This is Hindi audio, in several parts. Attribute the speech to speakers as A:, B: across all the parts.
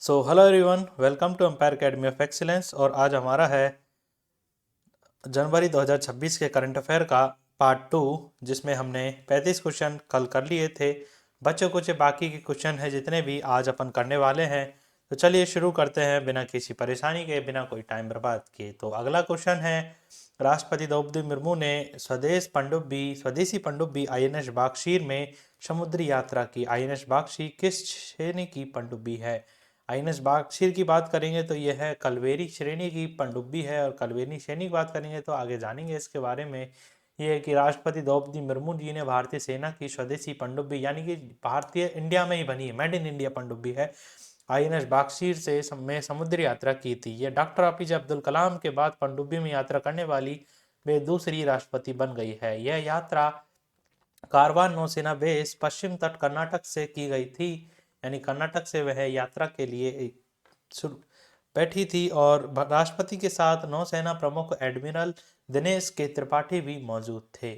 A: Hello everyone, welcome to Empire academy of excellence. और आज हमारा है जनवरी 2026 के करंट अफेयर का पार्ट 2, जिसमें हमने 35 क्वेश्चन कल कर लिए थे। बच्चों कुछ बाकी के क्वेश्चन हैं जितने भी आज अपन करने वाले हैं। तो चलिए शुरू करते हैं बिना किसी परेशानी के, बिना कोई टाइम बर्बाद किए। तो अगला क्वेश्चन है, राष्ट्रपति द्रौपदी मुर्मू ने स्वदेशी पनडुब्बी आईएनएस बागशीर में समुद्री यात्रा की। आईएनएस बागशीर किस श्रेणी की पनडुब्बी है? आईएनएस बागशीर की बात करेंगे तो यह है कलवेरी श्रेणी की पनडुब्बी है। और कलवेरी श्रेणी की बात करेंगे तो आगे जानेंगे इसके बारे में। ये है कि राष्ट्रपति द्रौपदी मुर्मू जी ने भारतीय सेना की स्वदेशी पनडुब्बी, यानी कि भारतीय इंडिया में ही बनी है, मेड इन इंडिया पनडुब्बी है, आईएनएस बागशीर से में समुद्री यात्रा की थी। यह डॉक्टर एपीजे अब्दुल कलाम के बाद पनडुब्बी में यात्रा करने वाली वे दूसरी राष्ट्रपति बन गई है। यह यात्रा कारवान नौसेना बेस पश्चिम तट कर्नाटक से की गई थी, यानी कर्नाटक से वह यात्रा के लिए बैठी थी। और राष्ट्रपति के साथ नौसेना प्रमुख एडमिरल दिनेश के त्रिपाठी भी मौजूद थे।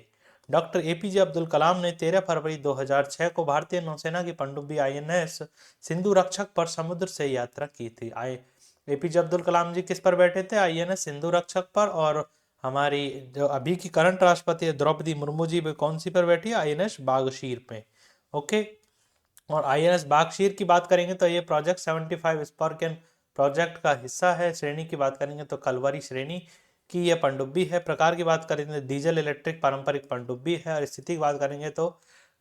A: डॉक्टर एपीजे अब्दुल कलाम ने 13 फरवरी 2006 को भारतीय नौसेना की पनडुब्बी आईएनएस सिंधु रक्षक पर समुद्र से यात्रा की थी। एपीजे अब्दुल कलाम जी किस पर बैठे थे? आईएनएस सिंधु रक्षक पर। और हमारी जो अभी की करंट राष्ट्रपति है द्रौपदी मुर्मू जी, वे कौन सी पर बैठी है? आईएनएस बागशीर पे। ओके। और आईएनएस बागशीर की बात करेंगे तो ये प्रोजेक्ट 75 स्कॉर्पियन प्रोजेक्ट का हिस्सा है। श्रेणी की बात करेंगे तो कलवरी श्रेणी की यह पनडुब्बी है। प्रकार की बात करेंगे तो डीजल इलेक्ट्रिक पारंपरिक पनडुब्बी है। और स्थिति की बात करेंगे तो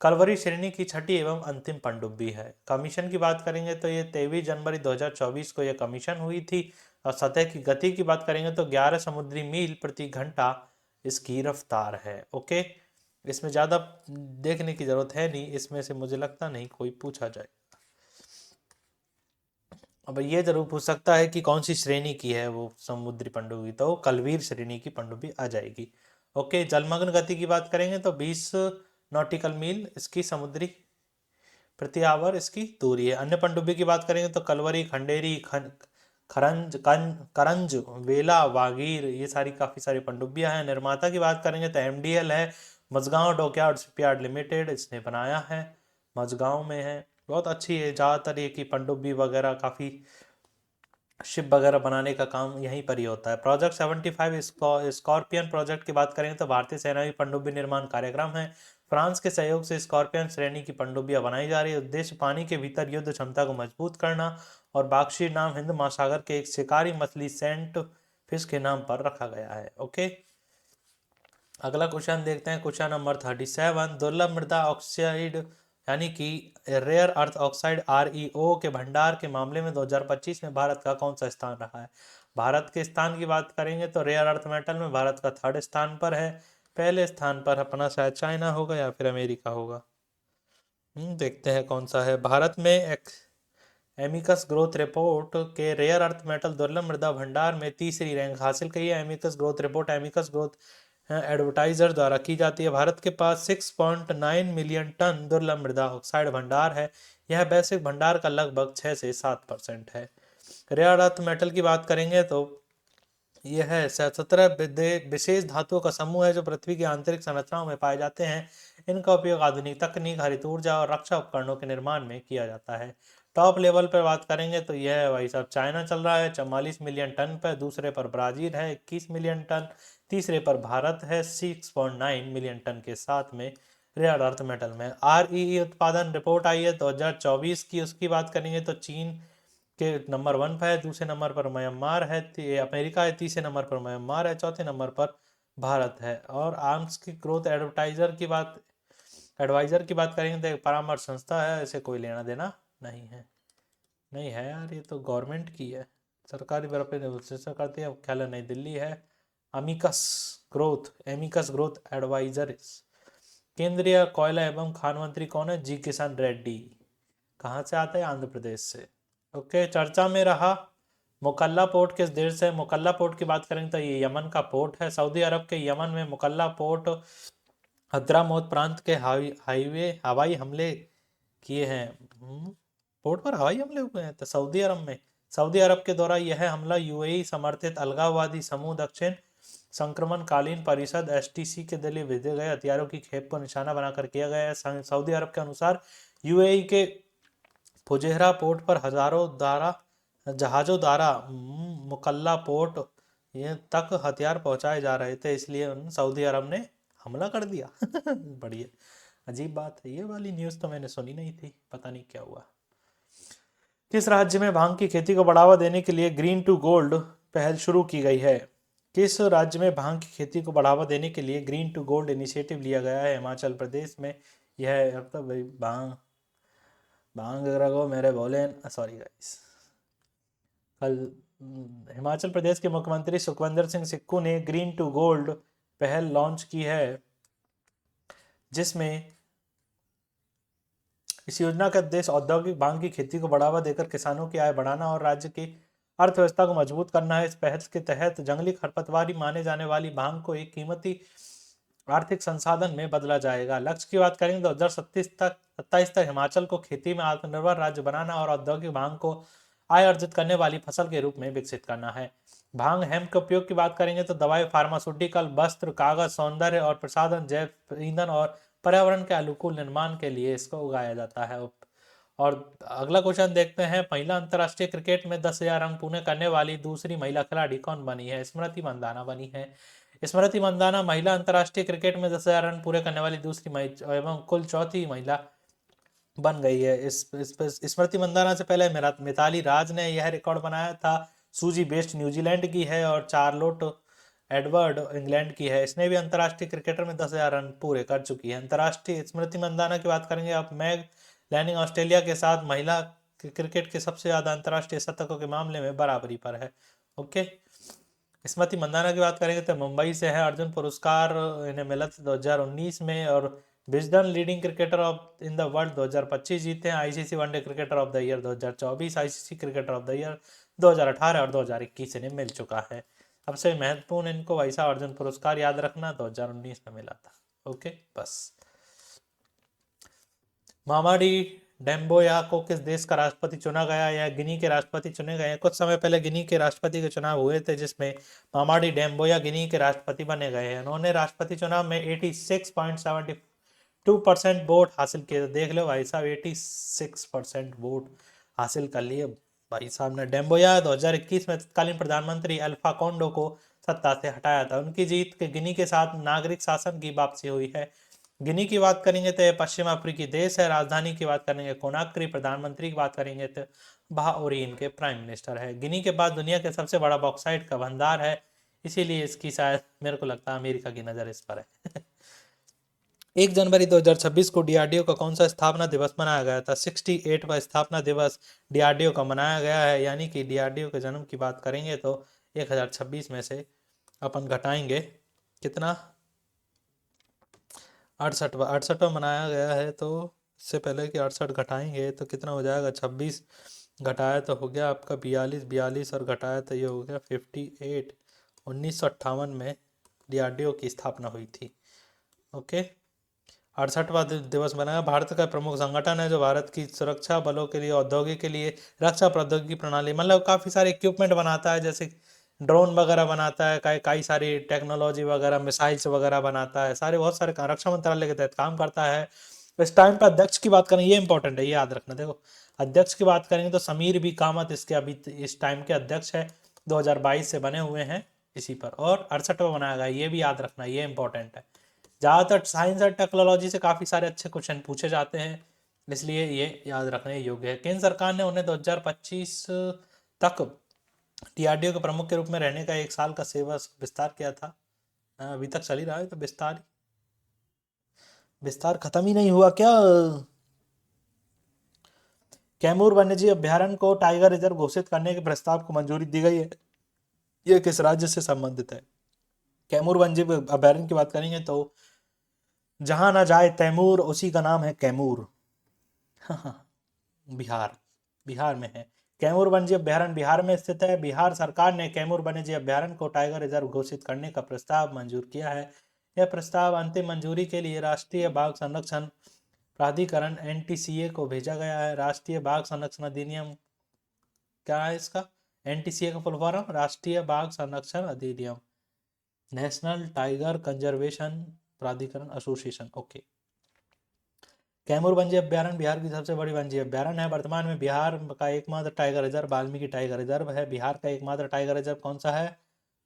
A: कलवरी श्रेणी की छठी एवं अंतिम पनडुब्बी है। कमीशन की बात करेंगे तो ये 23 जनवरी 2024 को यह कमीशन हुई थी। और सतह की गति की बात करेंगे तो 11 समुद्री मील प्रति घंटा इसकी रफ्तार है। ओके, इसमें ज़्यादा देखने की जरूरत है नहीं, इसमें से मुझे लगता नहीं कोई पूछा जाए। अब ये जरूर पूछ सकता है कि कौन सी श्रेणी की है वो समुद्री पनडुब्बी, तो कलवीर श्रेणी की पनडुब्बी आ जाएगी। ओके, जलमग्न गति की बात करेंगे तो 20 नॉटिकल मील इसकी समुद्री प्रति आवर इसकी दूरी है। अन्य पनडुब्बी की बात करेंगे तो कलवरी, खंडेरी, करंज, वेला, वागीर, ये सारी काफ़ी सारी पनडुब्बियां हैं। निर्माता की बात करेंगे तो एमडीएल है, मझगांव डॉकयार्ड शिपयार्ड लिमिटेड इसने बनाया है, मझगांव में है। बहुत अच्छी है, ज़्यादातर ये की पनडुब्बी वगैरह काफ़ी शिप वगैरह बनाने का काम यहीं पर ही होता है। प्रोजेक्ट 75 स्कॉर्पियन प्रोजेक्ट की बात करें तो भारतीय सेना की पनडुब्बी निर्माण कार्यक्रम है। फ्रांस के सहयोग से स्कॉर्पियन श्रेणी की पनडुब्बियां बनाई जा रही है। उद्देश्य पानी के भीतर युद्ध क्षमता को मजबूत करना। और बागशीर नाम हिंद महासागर के एक शिकारी मछली सेंट फिश के नाम पर रखा गया है। ओके, अगला क्वेश्चन देखते हैं। क्वेश्चन नंबर 37, दुर्लभ मृदा ऑक्साइड यानी कि रेयर अर्थ ऑक्साइड आरईओ के भंडार के मामले में 2025 में भारत का कौन सा स्थान रहा है? भारत के स्थान की बात करेंगे तो रेयर अर्थ मेटल में भारत का 3rd स्थान पर है। पहले स्थान पर अपना शायद चाइना होगा या फिर अमेरिका होगा। देखते हैं कौन सा है। भारत में एमिकस ग्रोथ रिपोर्ट के रेयर अर्थ मेटल दुर्लभ मृदा भंडार में तीसरी रैंक हासिल की है। Amicus growth report amicus growth advertiser द्वारा की जाती है। भारत के पास 6.9 मिलियन टन दुर्लभ मृदा ऑक्साइड भंडार है। यह वैश्विक भंडार का लगभग 6 से 7% है। रेयर अर्थ मेटल की बात करेंगे तो यह 17 विशेष धातुओं का समूह है जो पृथ्वी की आंतरिक संरचनाओं में पाए जाते हैं। इनका उपयोग आधुनिक तकनीक, हरित ऊर्जा और रक्षा उपकरणों के निर्माण में किया जाता है। टॉप लेवल पर बात करेंगे तो यह भाई साहब चाइना चल रहा है 44 मिलियन टन पर। दूसरे पर ब्राजील है 21 मिलियन टन। तीसरे पर भारत है 6.9 मिलियन टन के साथ में रेयर अर्थ मेटल में। आरईई उत्पादन रिपोर्ट आई है 2024 की, उसकी बात करेंगे तो चीन के नंबर 1 पर है। दूसरे नंबर पर म्यांमार है, अमेरिका है। तीसरे नंबर पर म्यांमार है। चौथे नंबर पर भारत है। और आर्म्स की ग्रोथ एडवाइजर की बात करेंगे तो एक परामर्श संस्था है, इसे कोई लेना देना नहीं है। नहीं है यार, ये तो गवर्नमेंट की है, सरकारी विश्लेषण करती है, मुख्यालय नई दिल्ली है। Amicus growth advisors. केंद्रीय कोयला एवं खान मंत्री कौन है? जी किशन रेड्डी। कहाँ से आता है? आंध्र प्रदेश से। ओके, चर्चा में रहा मुकल्ला पोर्ट किस देश से? मुकल्ला पोर्ट की बात करेंगे तो ये यमन का पोर्ट है। सऊदी अरब के यमन में मुकल्ला पोर्ट हद्रामौत प्रांत के हवाई हमले किए हैं। पोर्ट पर हवाई हमले हुए हैं तो सऊदी अरब में। सऊदी अरब के द्वारा यह हमला यूएई समर्थित अलगाववादी समूह दक्षिण संक्रमणकालीन परिषद एसटीसी के लिए भेजे गए हथियारों की खेप को निशाना बनाकर किया गया है। सऊदी अरब के अनुसार यूएई के फुजेहरा पोर्ट पर हजारों द्वारा जहाज़ों द्वारा मुकल्ला पोर्ट ये तक हथियार पहुंचाए जा रहे थे, इसलिए सऊदी अरब ने हमला कर दिया। बढ़िया, अजीब बात है, ये वाली न्यूज़ तो मैंने सुनी नहीं थी, पता नहीं क्या हुआ। किस राज्य में भांग की खेती को बढ़ावा देने के लिए ग्रीन टू गोल्ड पहल शुरू की गई है? किस राज्य में भांग की खेती को बढ़ावा देने के लिए ग्रीन टू गोल्ड इनिशिएटिव लिया गया है? हिमाचल प्रदेश में यह है। अब तो भाई भांग भांग रखो मेरे भोले, सॉरी गाइस। कल हिमाचल प्रदेश के मुख्यमंत्री सुखविंदर सिंह सुक्खू ने ग्रीन टू गोल्ड पहल लॉन्च की है, जिसमें इस योजना का उद्देश्य औद्योगिक भांग की खेती को बढ़ावा देकर किसानों की आय बढ़ाना और राज्य की अर्थव्यवस्था को मजबूत करना है। इस पहल के तहत जंगली खरपतवारी माने जाने वाली भांग को एक कीमती आर्थिक संसाधन में बदला जाएगा। लक्ष्य की बात करेंगे तो 2027 तक हिमाचल को खेती में आत्मनिर्भर राज्य बनाना और औद्योगिक भांग को आय अर्जित करने वाली फसल के रूप में विकसित करना है। भांग हेम्प के उपयोग की बात करेंगे तो दवाई, फार्मास्यूटिकल, वस्त्र, कागज, सौंदर्य और प्रसाधन, जैव ईंधन और पर्यावरण के अनुकूल निर्माण के लिए इसको उगाया जाता है। और अगला क्वेश्चन देखते हैं, महिला अंतर्राष्ट्रीय क्रिकेट में 10,000 रन पूरे करने वाली दूसरी महिला खिलाड़ी कौन बनी है? स्मृति मंदाना बनी है। स्मृति मंदाना महिला अंतर्राष्ट्रीय क्रिकेट में 10,000 रन पूरे करने वाली दूसरी एवं कुल चौथी महिला बन गई है। स्मृति मंदाना से पहले मिताली राज ने यह रिकॉर्ड बनाया था। सूजी बेस्ट न्यूजीलैंड की है और चार्लोट एडवर्ड इंग्लैंड की है। इसने भी अंतर्राष्ट्रीय क्रिकेटर में 10,000 रन पूरे कर चुकी है। अंतर्राष्ट्रीय स्मृति मंदाना की बात करेंगे आप, मैग लैनिंग ऑस्ट्रेलिया के साथ महिला क्रिकेट के सबसे ज्यादा अंतर्राष्ट्रीय शतकों के मामले में बराबरी पर है। ओके, स्मृति मंदाना की बात करेंगे तो मुंबई से है। अर्जुन पुरस्कार इन्हें मिला था 2019 में और Wisden leading cricketer of in the world 2025 जीते हैं। ICC one day cricketer of the year 2024, ICC cricketer of the year 2018 और 2021 इन्हें मिल चुका है। सबसे महत्वपूर्ण इनको भाई साहब अर्जुन पुरस्कार याद रखना 2019 में मिला था। ओके, बस। मामाडी डेम्बोया को किस देश का राष्ट्रपति चुना गया? या गिनी के राष्ट्रपति चुने गए हैं। कुछ समय पहले गिनी के राष्ट्रपति के चुनाव हुए थे, जिसमें मामाडी डेम्बोया गिनी के राष्ट्रपति बने गए हैं। उन्होंने राष्ट्रपति चुनाव में 86.72% वोट हासिल किए। देख लो भाई साहब, 86% वोट हासिल कर लिए भाई साहब ने। डेम्बोया 2021 में तत्कालीन प्रधानमंत्री अल्फा कोंडो को सत्ता से हटाया था। उनकी जीत के गिनी के साथ नागरिक शासन की वापसी हुई है। गिनी की बात करेंगे तो पश्चिम अफ्रीकी देश है। राजधानी की बात करेंगे कोनाक्री। प्रधानमंत्री की बात करेंगे तो बाओरी इनके प्राइम मिनिस्टर है। गिनी के पास दुनिया के सबसे बड़ा बॉक्साइट का भंडार है, इसीलिए इसकी शायद मेरे को लगता है अमेरिका की नज़र इस पर है। 1 जनवरी 2026 को डीआरडीओ का कौन सा स्थापना दिवस मनाया गया था? 68वां स्थापना दिवस डीआरडीओ का मनाया गया है। यानी कि डीआरडीओ के जन्म की बात करेंगे तो 1026 में से अपन घटाएंगे कितना, 68वां मनाया गया है। तो इससे पहले कि 68 घटाएंगे तो कितना हो जाएगा, 26 घटाया तो हो गया आपका 42 और घटाया तो ये हो गया 58। 1958 में डीआरडीओ की स्थापना हुई थी। ओके, 68वां दिवस बनाया। भारत का प्रमुख संगठन है जो भारत की सुरक्षा बलों के लिए, औद्योगिक के लिए रक्षा प्रौद्योगिकी प्रणाली, मतलब काफ़ी सारे इक्विपमेंट बनाता है, जैसे ड्रोन वगैरह बनाता है, कई सारी टेक्नोलॉजी वगैरह, मिसाइल्स वगैरह बनाता है, सारे बहुत सारे रक्षा मंत्रालय के तहत काम करता है। इस टाइम पर अध्यक्ष की बात करें, ये इंपॉर्टेंट है, ये याद रखना। देखो, अध्यक्ष की बात करेंगे तो समीर बी कामत इसके अभी इस टाइम के अध्यक्ष है। 2022 से बने हुए हैं इसी पर, और 68वां बनाया गया, ये भी याद रखना, ये इंपॉर्टेंट है। ज़्यादातर साइंस और टेक्नोलॉजी से काफ़ी सारे अच्छे क्वेश्चन पूछे जाते हैं, इसलिए ये याद रखने योग्य है। केंद्र सरकार ने उन्हें 2025 तक डीआरडीओ के प्रमुख के रूप में रहने का 1 साल का सेवा विस्तार किया था। अभी तक चल ही रहा है, तो विस्तार खत्म ही नहीं हुआ क्या? कैमूर वन्यजीव अभ्यारण्य को टाइगर रिजर्व घोषित करने के प्रस्ताव को मंजूरी दी गई है। यह किस राज्य से संबंधित है? कैमूर वन्यजीव अभ्यारण्य की बात करेंगे तो जहां ना जाए तैमूर, उसी का नाम है कैमूर। बिहार बिहार में है। कैमूर वन्यजीव अभ्यारण्य बिहार में स्थित है। बिहार सरकार ने कैमूर वन्यजीव अभ्यारण्य को टाइगर रिजर्व घोषित करने का प्रस्ताव मंजूर किया है। यह प्रस्ताव अंतिम मंजूरी के लिए राष्ट्रीय बाघ संरक्षण प्राधिकरण एनटीसीए को भेजा गया है। राष्ट्रीय बाघ संरक्षण अधिनियम क्या है इसका? एनटीसीए का फुल फॉर्म राष्ट्रीय बाघ संरक्षण अधिनियम, नेशनल टाइगर कंजर्वेशन प्राधिकरण एसोसिएशन। ओके, कैमूर वन्य अभ्यारण्य बिहार की सबसे बड़ी वन्य अभ्यारण्य है। वर्तमान में बिहार का एकमात्र tiger reserve Valmiki tiger reserve है। बिहार का एकमात्र टाइगर रिजर्व कौन सा है?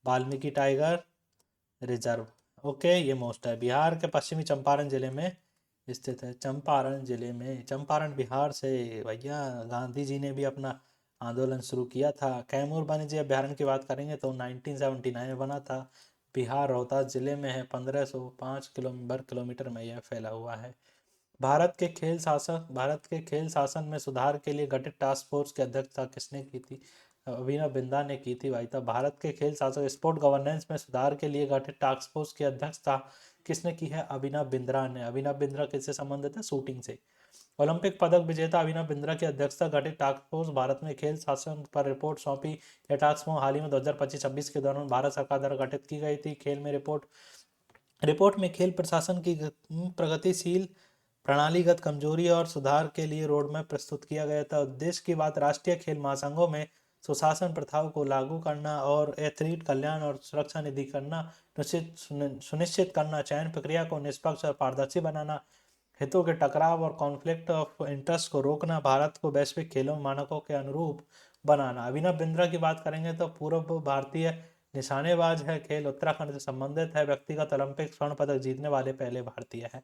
A: Valmiki tiger reserve. ओके, ये मोस्ट है। बिहार के पश्चिमी चंपारण जिले में स्थित है। चंपारण जिले में, चंपारण बिहार से भैया गांधी जी ने भी अपना आंदोलन शुरू किया था। कैमूर वन्यजीव अभ्यारण्य की बात करेंगे तो 1979 में बना था। बिहार रोहतास जिले में है। 1505 किलोमीटर में यह फैला हुआ है। भारत के खेल शासन में सुधार के लिए गठित टास्क फोर्स की अध्यक्षता किसने की थी? अभिनव बिंद्रा ने की थी भाई। तब भारत के खेल शासन स्पोर्ट गवर्नेंस में सुधार के लिए गठित टास्क फोर्स की अध्यक्षता किसने की है? अभिनव बिंद्रा ने। अभिनव बिंद्रा किससे संबंधित है? शूटिंग से। ओलंपिक पदक विजेता अभिनव बिंद्रा की अध्यक्षता गठित टास्क फोर्स भारत में खेल शासन पर रिपोर्ट सौंपी। यह टास्क फोर्स हाल ही में 2025-26 के दौरान भारत सरकार द्वारा गठित की गई थी। खेल में रिपोर्ट में खेल प्रशासन की प्रगतिशील प्रणालीगत कमजोरी और सुधार के लिए रोडमैप प्रस्तुत किया गया था। उद्देश्य की बात राष्ट्रीय खेल महासंघों में सुशासन प्रथाओं को लागू करना और एथलीट कल्याण और सुरक्षा निधि करना सुनिश्चित करना, चयन प्रक्रिया को निष्पक्ष और पारदर्शी बनाना, हितों के टकराव और कॉन्फ्लिक्ट ऑफ इंटरेस्ट को रोकना, भारत को वैश्विक खेलों मानकों के अनुरूप बनाना। अभिनव बिंद्रा की बात करेंगे तो पूर्व भारतीय निशानेबाज है। खेल उत्तराखंड से संबंधित है। व्यक्तिगत ओलंपिक स्वर्ण पदक जीतने वाले पहले भारतीय है।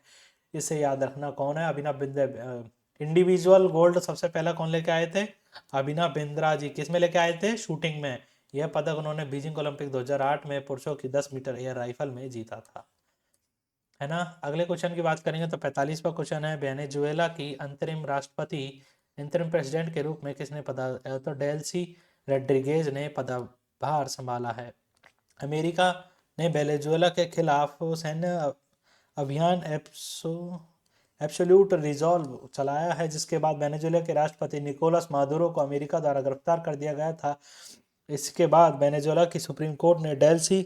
A: इसे याद रखना। कौन है? अभिनव बिंद्रा। इंडिविजुअल गोल्ड सबसे पहला कौन लेके आए थे? अभिनव बिंद्रा जी। किस में लेके आए थे? शूटिंग में। यह पदक उन्होंने बीजिंग ओलंपिक 2008 में पुरुषों की 10 मीटर एयर राइफल में जीता था, है ना। अगले क्वेश्चन की बात करेंगे तो 45वां क्वेश्चन है, वेनेजुएला की अंतरिम राष्ट्रपति, इंतरिम प्रेसिडेंट के रूप में किसने तो डेल्सी रोड्रिगेज ने पदभार संभाला है। अमेरिका ने वेनेजुएला के खिलाफ सैन्य अभियान एब्सोल्यूट रिजॉल्व चलाया है, जिसके बाद वेनेजुएला के राष्ट्रपति निकोलस मादुरो को अमेरिका द्वारा गिरफ्तार कर दिया गया था। इसके बाद वेनेजुएला की सुप्रीम कोर्ट ने डेल्सी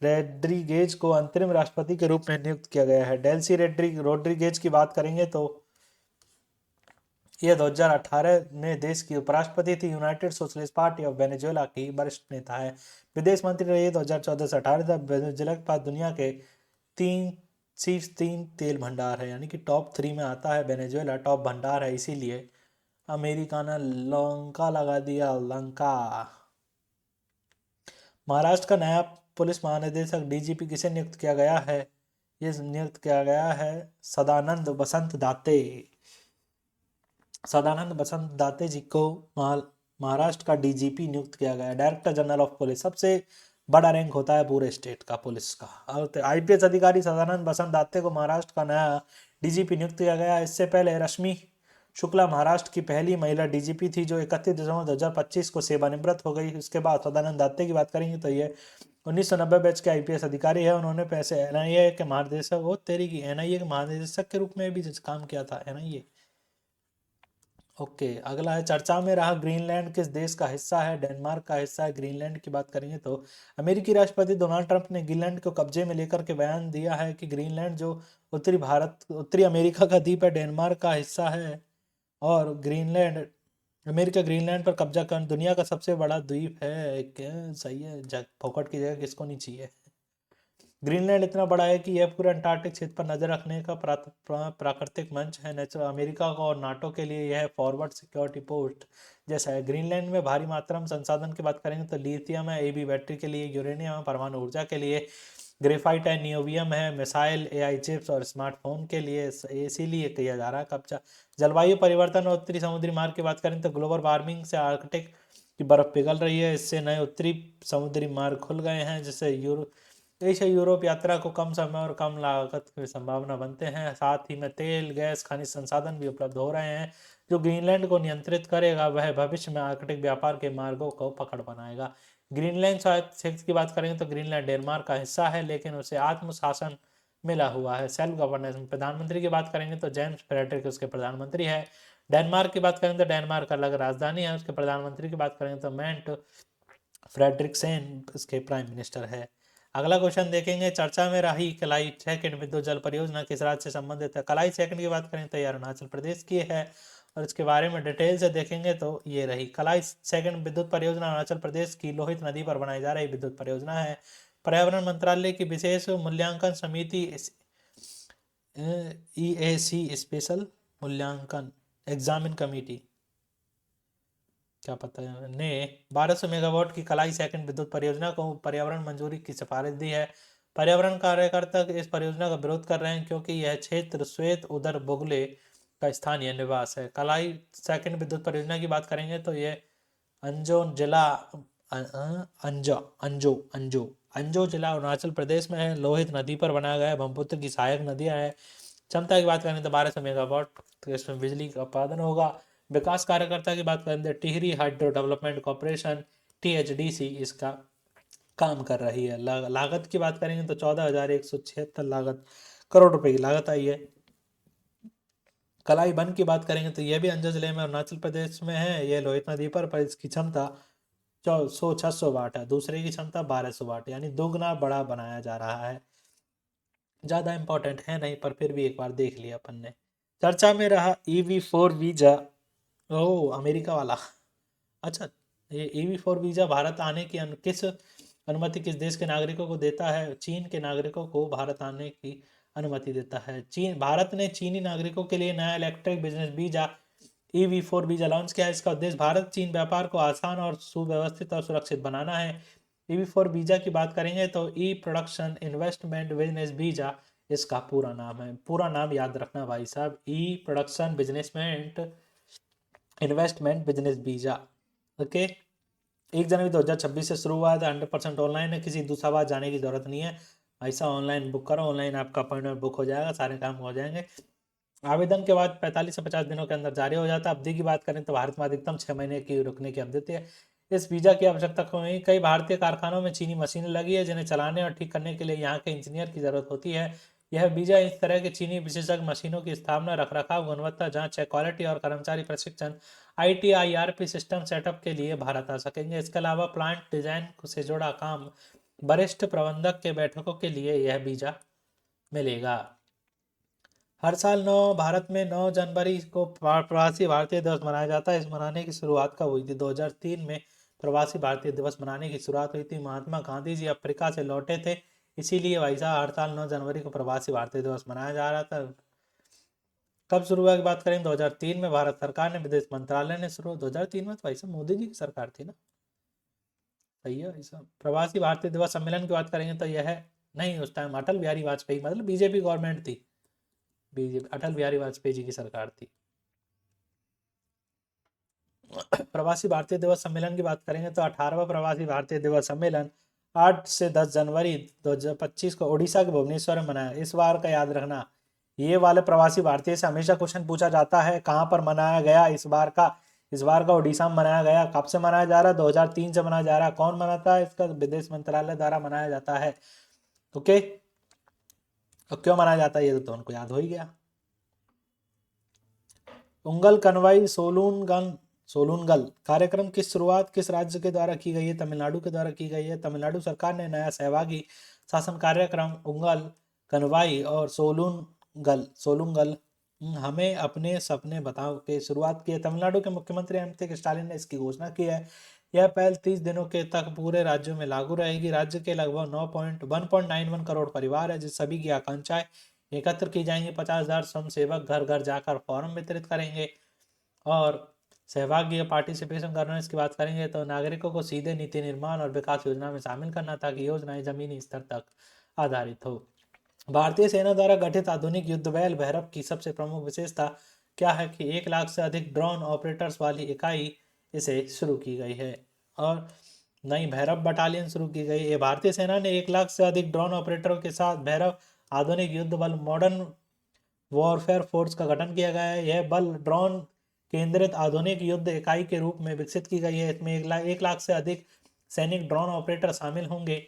A: रोड्रिगेज को अंतरिम राष्ट्रपति के रूप में नियुक्त किया गया है। डेल्सी रोड्रिगेज की बात करेंगे तो यह 2018 में देश की उपराष्ट्रपति थी। United socialist party of Venezuela की वरिष्ठ नेता है। विदेश मंत्री रही 2014 से 18 तक। वेनेजुएला के पास दुनिया के तीन तेल भंडार है, यानी कि टॉप 3 में आता है वेनेजुएला। टॉप भंडार है, इसीलिए अमेरिका ने लंका लगा दिया, लंका। महाराष्ट्र का नया पुलिस महानिदेशक डीजीपी किसे नियुक्त किया गया है? ये नियुक्त किया गया है सदानंद बसंत दाते। सदानंद बसंत दाते जी को महाराष्ट्र का डीजीपी नियुक्त किया गया। डायरेक्टर जनरल ऑफ पुलिस सबसे बड़ा रैंक होता है पूरे स्टेट का पुलिस का। और आईपीएस अधिकारी सदानंद बसंत दाते को महाराष्ट्र का नया डीजीपी नियुक्त किया गया। इससे पहले रश्मि शुक्ला महाराष्ट्र की पहली महिला डीजीपी थी, जो 31 दिसंबर 2025 को सेवानिवृत्त हो गई। उसके बाद सदानंद दाते की बात करेंगे तो ये 1990 बैच के आईपीएस अधिकारी है। उन्होंने पैसे एनआईए के महानिदेशक, वो तेरी की एनआईए के महानिदेशक के रूप में भी काम किया था, एनआईए। ओके, अगला है, चर्चा में रहा ग्रीनलैंड किस देश का हिस्सा है? डेनमार्क का हिस्सा है। ग्रीनलैंड की बात करेंगे तो अमेरिकी राष्ट्रपति डोनाल्ड ट्रंप ने ग्रीनलैंड को कब्जे में लेकर के बयान दिया है कि ग्रीनलैंड जो उत्तरी अमेरिका का द्वीप है, डेनमार्क का हिस्सा है। और अमेरिका ग्रीनलैंड पर कब्जा कर दुनिया का सबसे बड़ा द्वीप है। क्या सही है? फोकट की जगह किसको नहीं चाहिए। ग्रीनलैंड इतना बड़ा है कि यह पूरे अंटार्कटिक क्षेत्र पर नजर रखने का प्राकृतिक मंच है। नेचुरल अमेरिका को और नाटो के लिए यह फॉरवर्ड सिक्योरिटी पोस्ट जैसा है। ग्रीनलैंड में भारी मात्रा में संसाधन की बात करेंगे तो लिथियम है, एबी बैटरी के लिए, यूरेनियम है परमाणु ऊर्जा के लिए, ग्रेफाइट है, नियोबियम है मिसाइल एआई चिप्स और स्मार्टफोन के लिए। इसीलिए किया जा रहा है कब्जा। जलवायु परिवर्तन और उत्तरी समुद्री मार्ग की बात करें तो ग्लोबल वार्मिंग से आर्कटिक की बर्फ पिघल रही है। इससे नए उत्तरी समुद्री मार्ग खुल गए हैं, जिससे एशिया यूरोप यात्रा को कम समय और कम लागत की संभावना बनते हैं। साथ ही में तेल, गैस, खनिज संसाधन भी उपलब्ध हो रहे हैं। जो ग्रीनलैंड को नियंत्रित करेगा वह भविष्य में आर्कटिक व्यापार के मार्गों को पकड़ बनाएगा। ग्रीनलैंड क्षेत्र की बात करेंगे तो ग्रीनलैंड डेनमार्क का हिस्सा है, लेकिन उसे आत्मशासन मिला हुआ है, सेल्फ गवर्नेंस। प्रधानमंत्री की बात करेंगे तो जेम्स फ्रेडरिक उसके प्रधानमंत्री है। डेनमार्क की बात करें तो डेनमार्क अलग राजधानी है। उसके प्रधानमंत्री की बात करेंगे तो मेंट फ्रेडरिक्सेन उसके प्राइम मिनिस्टर है। अगला क्वेश्चन देखेंगे, चर्चा में रही कलाई सेकंड विद्युत जल परियोजना किस राज्य से संबंधित है? कलाई सेकंड की बात करें तो ये अरुणाचल प्रदेश की है। और इसके बारे में डिटेल से देखेंगे तो ये रही कलाई सेकंड विद्युत परियोजना अरुणाचल प्रदेश की लोहित नदी पर बनाई जा रही विद्युत परियोजना है। पर्यावरण मंत्रालय की विशेष मूल्यांकन समिति EAC स्पेशल मूल्यांकन एग्जामिन कमेटी, क्या पता है, ने 1200 मेगावाट की कलाई सेकंड विद्युत परियोजना को पर्यावरण मंजूरी की सिफारिश दी है। पर्यावरण कार्यकर्ता इस परियोजना का विरोध कर रहे हैं क्योंकि यह क्षेत्र श्वेत उदर बुगले का स्थानीय निवास है। कलाई सेकंड विद्युत परियोजना की बात करेंगे तो यह अंजो जिला अंजो अंजो अंजो अंजो जिला अरुणाचल प्रदेश में है। लोहित नदी पर बनाया गया है। ब्रह्मपुत्र की सहायक नदियां है। क्षमता की बात करें तो 1200 मेगावाट, तो इसमें बिजली का उत्पादन होगा। विकास कार्यकर्ता की बात करें तो Tehri hydro development corporation THDC इसका काम कर रही है। लागत की बात करेंगे तो 14,176 लागत करोड़ रुपए की लागत आई है। कलाई बंद की बात करेंगे तो यह भी अंजा जिले में अरुणाचल प्रदेश में है। यह लोहित नदी पर इसकी क्षमता 600 वाट है। दूसरे की क्षमता 1200 वाट, यानी दोगुना बड़ा बनाया जा रहा है। ज़्यादा इंपॉर्टेंट है नहीं, पर फिर भी एक बार देख लिया अपन ने। चर्चा में रहा EV4 वीजा। ओ अमेरिका वाला। अच्छा, ये EV4 वीजा भारत आने की किस अनुमति किस देश के नागरिकों को देता है? चीन के नागरिकों को भारत आने की अनुमति देता है। भारत ने चीनी नागरिकों के लिए नया electric business visa EV4 visa launch किया है। इसका उद्देश्य भारत चीन व्यापार को आसान और सुव्यवस्थित और सुरक्षित बनाना है। EV4 वीजा की बात करेंगे तो ई प्रोडक्शन इन्वेस्टमेंट बिजनेस वीजा इसका पूरा नाम है। पूरा नाम याद रखना भाई साहब, ई प्रोडक्शन बिजनेसमेंट इन्वेस्टमेंट बिजनेस वीजा। ओके, 1 जनवरी 2026 से शुरू हुआ है। 100% ऑनलाइन है, किसी दूसरा बार जाने की जरूरत नहीं है। ऐसा ऑनलाइन बुक करो, ऑनलाइन आपका अपॉइंटमेंट बुक हो जाएगा, सारे काम हो जाएंगे। आवेदन के बाद 45 से 50 दिनों के अंदर जारी हो जाता है। अवधि की बात करें तो भारत में अधिकतम 6 महीने की रुकने की अवधि है। इस वीजा की आवश्यकता क्यों? कई भारतीय कारखानों में चीनी मशीनें लगी है जिन्हें चलाने और ठीक करने के लिए यहाँ के इंजीनियर की जरूरत होती है। यह वीजा इस तरह के चीनी विशेषज्ञ मशीनों की स्थापना, रखरखाव, गुणवत्ता जांच, क्वालिटी और कर्मचारी प्रशिक्षण ITIRP सिस्टम सेटअप के लिए भारत आ सकेंगे। इसके अलावा प्लांट डिजाइन से जुड़ा काम, वरिष्ठ प्रबंधक के बैठकों के लिए यह वीजा मिलेगा। हर साल भारत में 9 जनवरी को प्रवासी भारतीय दिवस मनाया जाता है। इस मनाने की शुरुआत कब हुई थी? 2003 में प्रवासी भारतीय दिवस मनाने की शुरुआत हुई थी। महात्मा गांधी जी अफ्रीका से लौटे थे, इसीलिए भाई साहब हर साल 9 जनवरी को प्रवासी भारतीय दिवस मनाया जा रहा था। कब शुरू हुआ की बात करें 2003 में भारत सरकार ने, विदेश मंत्रालय ने शुरू। 2003 में तो भाई साहब मोदी जी की सरकार थी ना। सही है भाई साहब। प्रवासी भारतीय दिवस सम्मेलन की बात करेंगे तो यह है, नहीं उस टाइम अटल बिहारी वाजपेयी, मतलब बीजेपी गवर्नमेंट थी। बीजेपी अटल बिहारी वाजपेयी जी की सरकार थी। प्रवासी भारतीय दिवस सम्मेलन की बात करेंगे तो 18वां प्रवासी भारतीय दिवस सम्मेलन 8 से 10 जनवरी 2025 को उड़ीसा के भुवनेश्वर में मनाया। इस बार का याद रखना, ये वाले प्रवासी भारतीय से हमेशा क्वेश्चन पूछा जाता है कहाँ पर मनाया गया इस बार का उड़ीसा में मनाया गया। कब से मनाया जा रहा है? 2003 से मनाया जा रहा है। कौन मनाता है इसका? विदेश मंत्रालय द्वारा मनाया जाता है। ओके, तो क्यों मनाया जाता है ये तो उनको याद हो ही गया। उंगल कनवाई सोलुनगल कार्यक्रम की शुरुआत किस राज्य के द्वारा की गई है? तमिलनाडु के द्वारा की गई है। तमिलनाडु सरकार ने नया सहभागी शासन कार्यक्रम उंगल कनवाई और सोलुंगल हमें अपने सपने बताओ के शुरुआत की है। तमिलनाडु के मुख्यमंत्री एम स्टालिन ने इसकी घोषणा की है। यह पहल 30 दिनों के तक पूरे राज्यों में लागू रहेगी। राज्य के लगभग 1.91 करोड़ परिवार है, जिस सभी की आकांक्षाएं एकत्र की जाएंगी। 50,000 स्वयंसेवक घर घर जाकर फॉर्म वितरित करेंगे। और सहभागी पार्टिसिपेशन गवर्नेंस की बात करेंगे तो नागरिकों को सीधे नीति निर्माण और विकास योजना में शामिल करना, ताकि योजनाएं जमीनी स्तर तक आधारित हो। भारतीय सेना द्वारा गठित आधुनिक युद्ध बैल भैरव की सबसे प्रमुख विशेषता क्या है? कि 1 लाख से अधिक ड्रोन ऑपरेटर्स वाली इकाई इसे शुरू की गई है। और नई भैरव बटालियन शुरू की गई है। भारतीय सेना ने 1 लाख से अधिक ड्रोन ऑपरेटरों के साथ भैरव आधुनिक युद्ध बल मॉडर्न वॉरफेयर फोर्स का गठन किया गया है। यह बल ड्रोन केंद्रित आधुनिक युद्ध इकाई के रूप में विकसित की गई है। इसमें 1 लाख से अधिक सैनिक ड्रोन ऑपरेटर शामिल होंगे।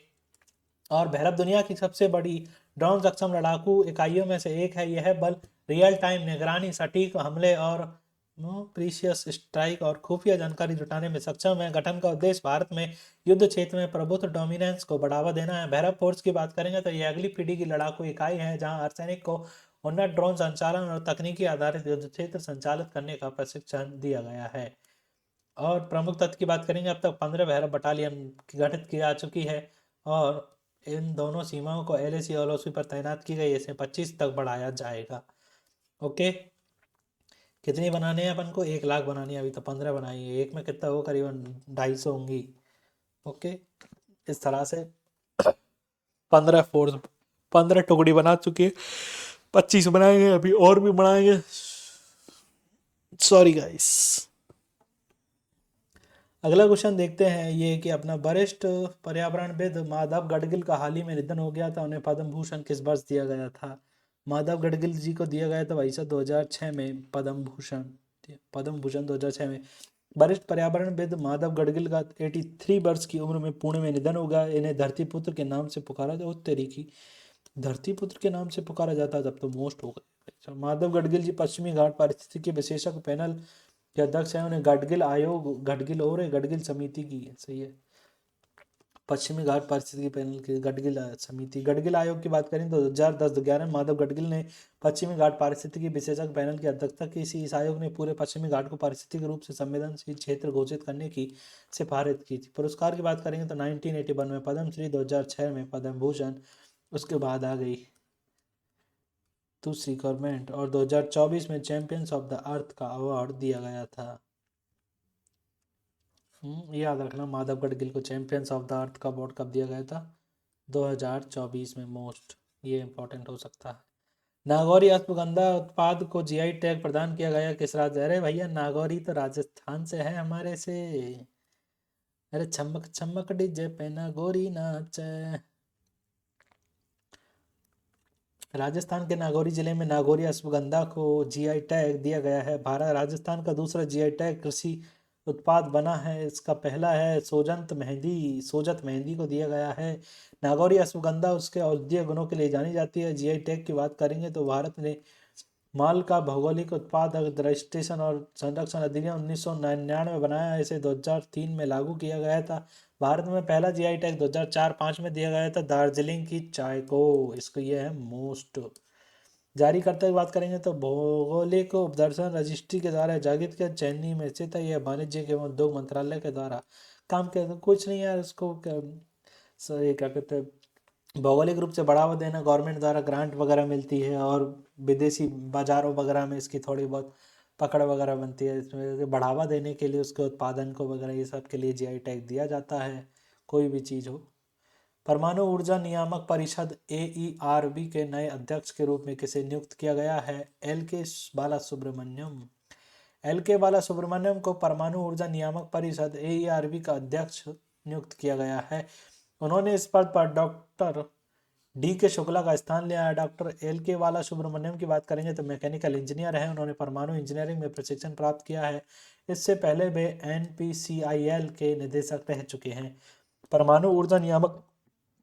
A: और भैरव दुनिया की सबसे बड़ी ड्रोन सक्षम लड़ाकू इकाइयों में से एक है। यह बल रियल टाइम निगरानी, सटीक हमले और प्रीशियस स्ट्राइक और खुफिया जानकारी जुटाने में सक्षम है। गठन का उद्देश्य भारत में युद्ध क्षेत्र में प्रभुत्व डोमिनेंस को बढ़ावा देना है। भैरव फोर्स की बात करेंगे तो यह अगली पीढ़ी की लड़ाकू इकाई है, जहां हर सैनिक को उन्नत ड्रोन संचालन और तकनीकी आधारित युद्ध क्षेत्र संचालित करने का प्रशिक्षण दिया गया है। और प्रमुख तथ्य की बात करेंगे, अब तक 15 भैरव बटालियन गठित की जा चुकी है। और इन दोनों सीमाओं को LAC और LOC पर तैनात की गई है। इसे 25 तक बढ़ाया जाएगा। ओके, कितनी बनाने हैं अपन को? 1 लाख बनानी है। अभी तो 15 बनाई है, एक में कितना हो, करीबन 250 होंगी। ओके, इस तरह से 15 फोर्स 15 टुकड़ी बना चुकी है। 25 बनाएंगे, अभी और भी बनाएंगे। Sorry guys. अगला क्वेश्चन देखते हैं, ये कि अपना वरिष्ठ पर्यावरणविद माधव गडगिल का हाल ही में निधन हो गया था। उन्हें पद्म भूषण किस वर्ष दिया गया था? माधव गडगिल जी को दिया गया था भाई साहब 2006 में पद्म भूषण। पद्म भूषण 2006 में। वरिष्ठ पर्यावरणविद माधव गडगिल का 83 वर्ष की उम्र में पुणे में निधन हो गया। इन्हें धरती पुत्र के नाम से पुकारा जाता, तरीकी धरती पुत्र के नाम से पुकारा जाता, तब तो मोस्ट हो गए। अच्छा, माधव गडगिल जी पश्चिमी घाट पारिस्थितिकी विशेषज्ञ पैनल के अध्यक्ष हैं। उन्हें गडगिल आयोग, गडगिल और गडगिल समिति की, सही है, पश्चिमी घाट पारिस्थितिकी पैनल की गडगिल समिति, गडगिल आयोग की बात करें तो 2010-11 में माधव गडगिल ने पश्चिमी घाट पारिस्थितिकी विशेषज्ञ पैनल की अध्यक्षता की। इस आयोग ने पूरे पश्चिमी घाट को पारिस्थितिक रूप से संवेदनशील क्षेत्र घोषित करने की सिफारिश की थी। पुरस्कार की बात करेंगे तो 1981 में पद्मश्री, 2006 में पद्म भूषण, उसके बाद आ गई दूसरी गवर्नमेंट, और 2024 में चैंपियंस ऑफ द अर्थ का अवार्ड दिया गया था। याद रखना, माधव गडगिल को चैंपियंस ऑफ द अर्थ का अवार्ड कब दिया गया था? 2024 में मोस्ट, ये इंपॉर्टेंट हो सकता है। नागौरी अश्वगंधा उत्पाद को जीआई टैग प्रदान किया गया किस राज्य? अरे भैया, नागौरी तो राजस्थान से है हमारे से। अरे चमक चमक डीजे पे नागौरी नाचे। राजस्थान के नागौरी जिले में नागौरी अश्वगंधा को जीआई टैग दिया गया है। भारत राजस्थान का दूसरा जीआई टैग कृषि उत्पाद बना है। इसका पहला है सोजत मेहंदी को दिया गया है। नागौरी अश्वगंधा उसके औषधीय गुणों के लिए जानी जाती है। जीआई टैग की बात करेंगे तो भारत ने माल का भौगोलिक उत्पाद रजिस्ट्रेशन और संरक्षण अधिनियम 1999 बनाया। इसे 2003 में लागू किया गया था। भारत में पहला जीआई टैग 2004-5 में दिया गया था दार्जिलिंग की चाय को। इसको ये है मोस्ट। जारी करते हुए बात करेंगे तो भौगोलिक उपदर्शन रजिस्ट्री के द्वारा जागृत के चेन्नई में स्थित है। यह वाणिज्य एवं उद्योग मंत्रालय के द्वारा काम किया। तो कुछ नहीं यार, इसको ये क्या कहते हैं, भौगोलिक रूप से बढ़ावा देना, गवर्नमेंट द्वारा ग्रांट वगैरह मिलती है और विदेशी बाजारों वगैरह में इसकी थोड़ी बहुत पकड़ वगैरह बनती है। इसमें बढ़ावा देने के लिए उसके उत्पादन को वगैरह ये सब के लिए जीआई टैग दिया जाता है, कोई भी चीज़ हो। परमाणु ऊर्जा नियामक परिषद AERB के नए अध्यक्ष के रूप में किसे नियुक्त किया गया है? LK बालासुब्रमण्यम। LK बालासुब्रमण्यम को परमाणु ऊर्जा नियामक परिषद AERB का अध्यक्ष नियुक्त किया गया है। उन्होंने इस पद पर डॉक्टर DK शुक्ला का स्थान लिया है। डॉक्टर LK बालासुब्रमण्यम की बात करेंगे तो मैकेनिकल इंजीनियर हैं। उन्होंने परमाणु इंजीनियरिंग में प्रशिक्षण प्राप्त किया है। इससे पहले वे NPCIL के निदेशक रह चुके हैं। परमाणु ऊर्जा नियामक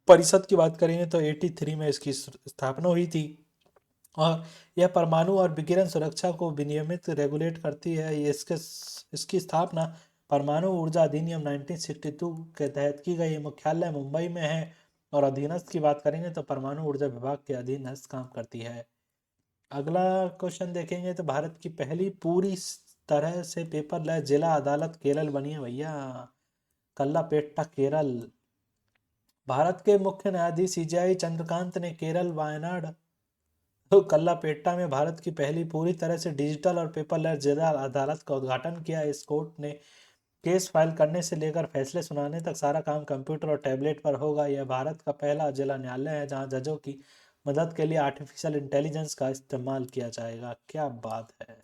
A: परिषद की बात करेंगे तो 83 में इसकी स्थापना हुई थी और यह परमाणु और विकिरण सुरक्षा को विनियमित रेगुलेट करती है। ये इसकी स्थापना परमाणु ऊर्जा अधिनियम 1962 के तहत की गई। मुख्यालय मुंबई में है और अधीनस्थ की बात करेंगे तो परमाणु ऊर्जा विभाग के अधीनस्थ काम करती है। अगला क्वेश्चन देखेंगे तो भारत की पहली पूरी तरह से पेपरलेस जिला अदालत केरल बनी है भैया, कल्लापेट्टा केरल। भारत के मुख्य न्यायाधीश CJI चंद्रकांत ने केरल वायनाड तो कल्लापेट्टा में भारत की पहली पूरी तरह से डिजिटल और पेपरलेस जिला अदालत का उद्घाटन किया। इस कोर्ट ने केस फाइल करने से लेकर फैसले सुनाने तक सारा काम कंप्यूटर और टैबलेट पर होगा। यह भारत का पहला जिला न्यायालय है जहां जजों की मदद के लिए आर्टिफिशियल इंटेलिजेंस का इस्तेमाल किया जाएगा। क्या बात है।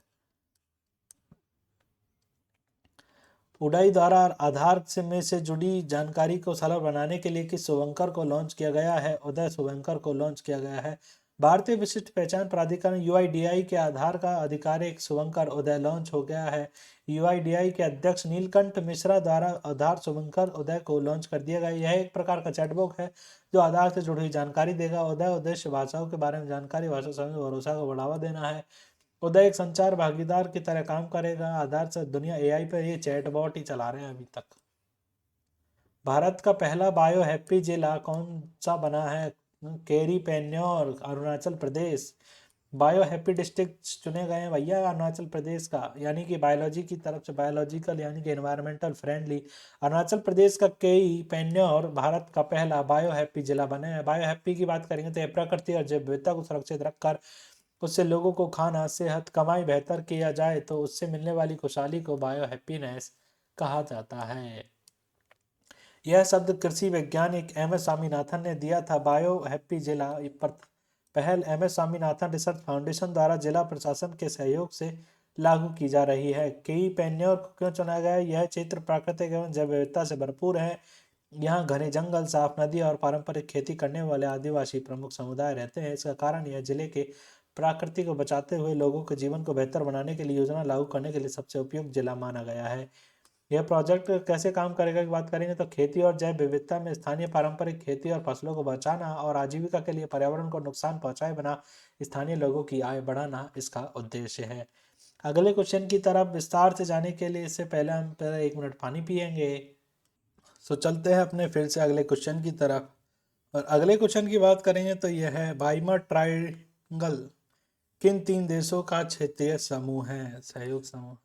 A: उडाई द्वारा आधार से जुड़ी जानकारी को सरल बनाने के लिए किस शुभंकर को लॉन्च किया गया है? उदय शुभंकर को लॉन्च किया गया है। भारतीय विशिष्ट पहचान प्राधिकरण UIDAI के आधार का आधिकारिक शुभंकर उदय लॉन्च हो गया है। UIDAI के अध्यक्ष नीलकंठ मिश्रा द्वारा आधार शुभंकर उदय को लॉन्च कर दिया गया। यह एक प्रकार का चैटबॉक्स है जो आधार से जुड़ी हुई जानकारी देगा। उदय उद्देश्य भाषाओं के बारे में जानकारी, भाषा समझ और भरोसा को बढ़ावा देना है। उदय एक संचार भागीदार की तरह काम करेगा। आधार से दुनिया AI पर ये चैटबॉट ही चला रहे हैं अभी तक। भारत का पहला बायो हैप्पी जिला कौन सा बना है? केरी पेन्योर, Arunachal Pradesh. Bio happy district चुने गए हैं भैया अरुणाचल प्रदेश का, यानी कि बायोलॉजी की तरफ से बायोलॉजिकल यानी कि एनवायरमेंटल फ्रेंडली। अरुणाचल प्रदेश का केई पेन्योर भारत का पहला बायो हैप्पी जिला बने हैं। बायो हैप्पी की बात करेंगे तो यह प्रकृति और जैव विविधता को सुरक्षित रखकर उससे लोगों को खाना, सेहत, कमाई बेहतर किया जाए तो उससे मिलने वाली खुशहाली को बायो हैप्पीनेस कहा जाता है। यह शब्द कृषि वैज्ञानिक एम एस स्वामीनाथन ने दिया था। बायो हैप्पी जिला पर पहल M S Swaminathan research foundation द्वारा जिला प्रशासन के सहयोग से लागू की जा रही है। कई पेन्योर को क्यों चुना गया है? यह क्षेत्र प्राकृतिक एवं जैव विविधता से भरपूर है। यहाँ घने जंगल, साफ नदी और पारंपरिक खेती करने वाले आदिवासी प्रमुख समुदाय रहते हैं। इसका कारण यह जिले के प्रकृति को बचाते हुए लोगों के जीवन को बेहतर बनाने के लिए योजना लागू करने के लिए सबसे उपयुक्त जिला माना गया है। यह प्रोजेक्ट कैसे काम करेगा की बात करेंगे तो खेती और जैव विविधता में स्थानीय पारंपरिक खेती और फसलों को बचाना और आजीविका के लिए पर्यावरण को नुकसान पहुंचाए बिना स्थानीय लोगों की आय बढ़ाना इसका उद्देश्य है। अगले क्वेश्चन की तरफ विस्तार से जाने के लिए इससे पहले हम पहले 1 मिनट पानी पियेंगे। सो चलते हैं अपने फिर से अगले क्वेश्चन की तरफ। और अगले क्वेश्चन की बात करेंगे तो यह है बाइमा ट्रायंगल किन 3 देशों का क्षेत्रीय समूह है, सहयोग समूह।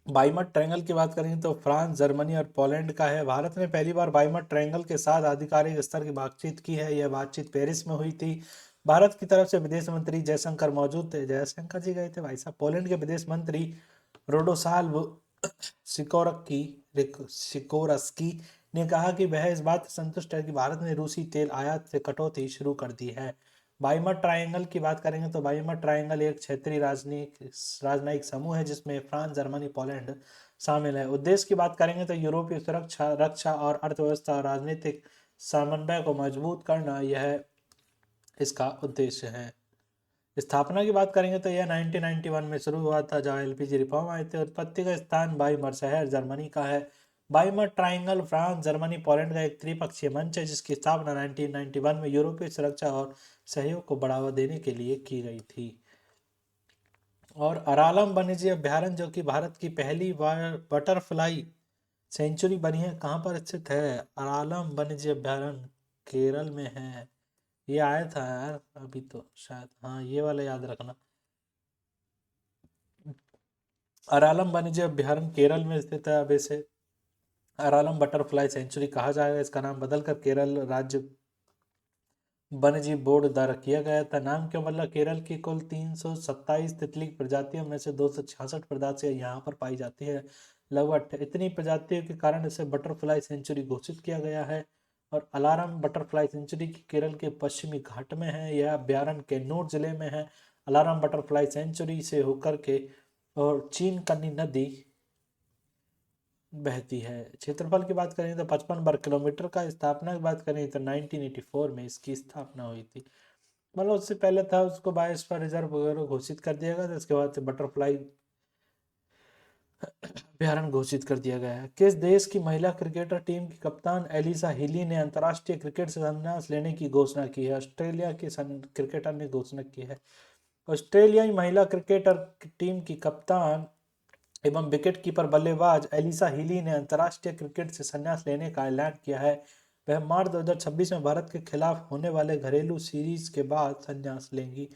A: बाइमट ट्रायंगल की बात करेंगे तो फ्रांस, जर्मनी और पोलैंड का है। भारत ने पहली बार बाइमट ट्रायंगल के साथ आधिकारिक स्तर की बातचीत की है। यह बातचीत पेरिस में हुई थी। भारत की तरफ से विदेश मंत्री जयशंकर मौजूद थे, जयशंकर जी गए थे भाई साहब। पोलैंड के विदेश मंत्री रोडोसाल्व सिकोरस्की ने कहा कि वह इस बात से संतुष्ट है कि भारत ने रूसी तेल आयात से कटौती शुरू कर दी है। बाइमर ट्रायंगल की बात करेंगे तो बाइमर ट्रायंगल एक क्षेत्रीय राजनयिक समूह है जिसमें फ्रांस, जर्मनी, पोलैंड शामिल है। उद्देश्य की बात करेंगे तो यूरोपीय सुरक्षा, रक्षा और अर्थव्यवस्था और राजनीतिक समन्वय को मजबूत करना यह इसका उद्देश्य है। स्थापना की बात करेंगे तो यह 1991 में शुरू हुआ था जहाँ एलपीजी रिफॉर्म आए थे। उत्पत्ति का स्थान बाइमर शहर जर्मनी का है। बाइमर ट्रायंगल फ्रांस, जर्मनी, पोलैंड का एक त्रिपक्षीय मंच है जिसकी स्थापना 1991 में यूरोपीय सुरक्षा और सहयोग को बढ़ावा देने के लिए की गई थी। और अरालम वन्यजीव अभ्यारण्य जो कि भारत की पहली बटरफ्लाई सेंचुरी बनी है, कहाँ पर स्थित है? अरालम वन्यजीव अभ्यारण्य केरल में है। ये आया था यार अभी तो शायद, हाँ ये वाला याद रखना। अरालम वन्यजीव अभ्यारण्य केरल में स्थित है। अब इसे अरालम बटरफ्लाई सेंचुरी कहा जाएगा। इसका नाम बदलकर केरल राज्य वन्यजीव बोर्ड द्वारा किया गया था। नाम क्यों बदला? केरल की कुल 327 तितली प्रजातियों में से 266 प्रजातियां यहाँ पर पाई जाती है। लगभग इतनी प्रजातियों के कारण इसे बटरफ्लाई सेंचुरी घोषित किया गया है। और अलारम बटरफ्लाई सेंचुरी केरल के पश्चिमी घाट में है। यह अभ्यारण्य कन्नौज जिले में है। अलारम बटरफ्लाई सेंचुरी से होकर के और चीन कन्नी नदी बहती है। क्षेत्रफल की बात करें तो 55 वर्ग किलोमीटर का। स्थापना की बात करें तो 1984 में इसकी स्थापना हुई थी। मतलब उससे पहले था, उसको बायोस्फीयर रिजर्व वगैरह घोषित कर दिया गया था। उसके बाद से बटरफ्लाई अभ्यारण्य घोषित कर दिया गया है। किस देश की महिला क्रिकेटर टीम की कप्तान एलिसा हिली ने अंतर्राष्ट्रीय क्रिकेट से संन्यास लेने की घोषणा की है? ऑस्ट्रेलिया की क्रिकेटर ने घोषणा की है। ऑस्ट्रेलियाई महिला क्रिकेटर टीम की कप्तान एवं विकेट कीपर बल्लेबाज एलिसा हिली ने अंतर्राष्ट्रीय क्रिकेट से संन्यास लेने का ऐलान किया है। वह मार्च 2026 में भारत के खिलाफ होने वाले घरेलू सीरीज के बाद संन्यास लेंगी।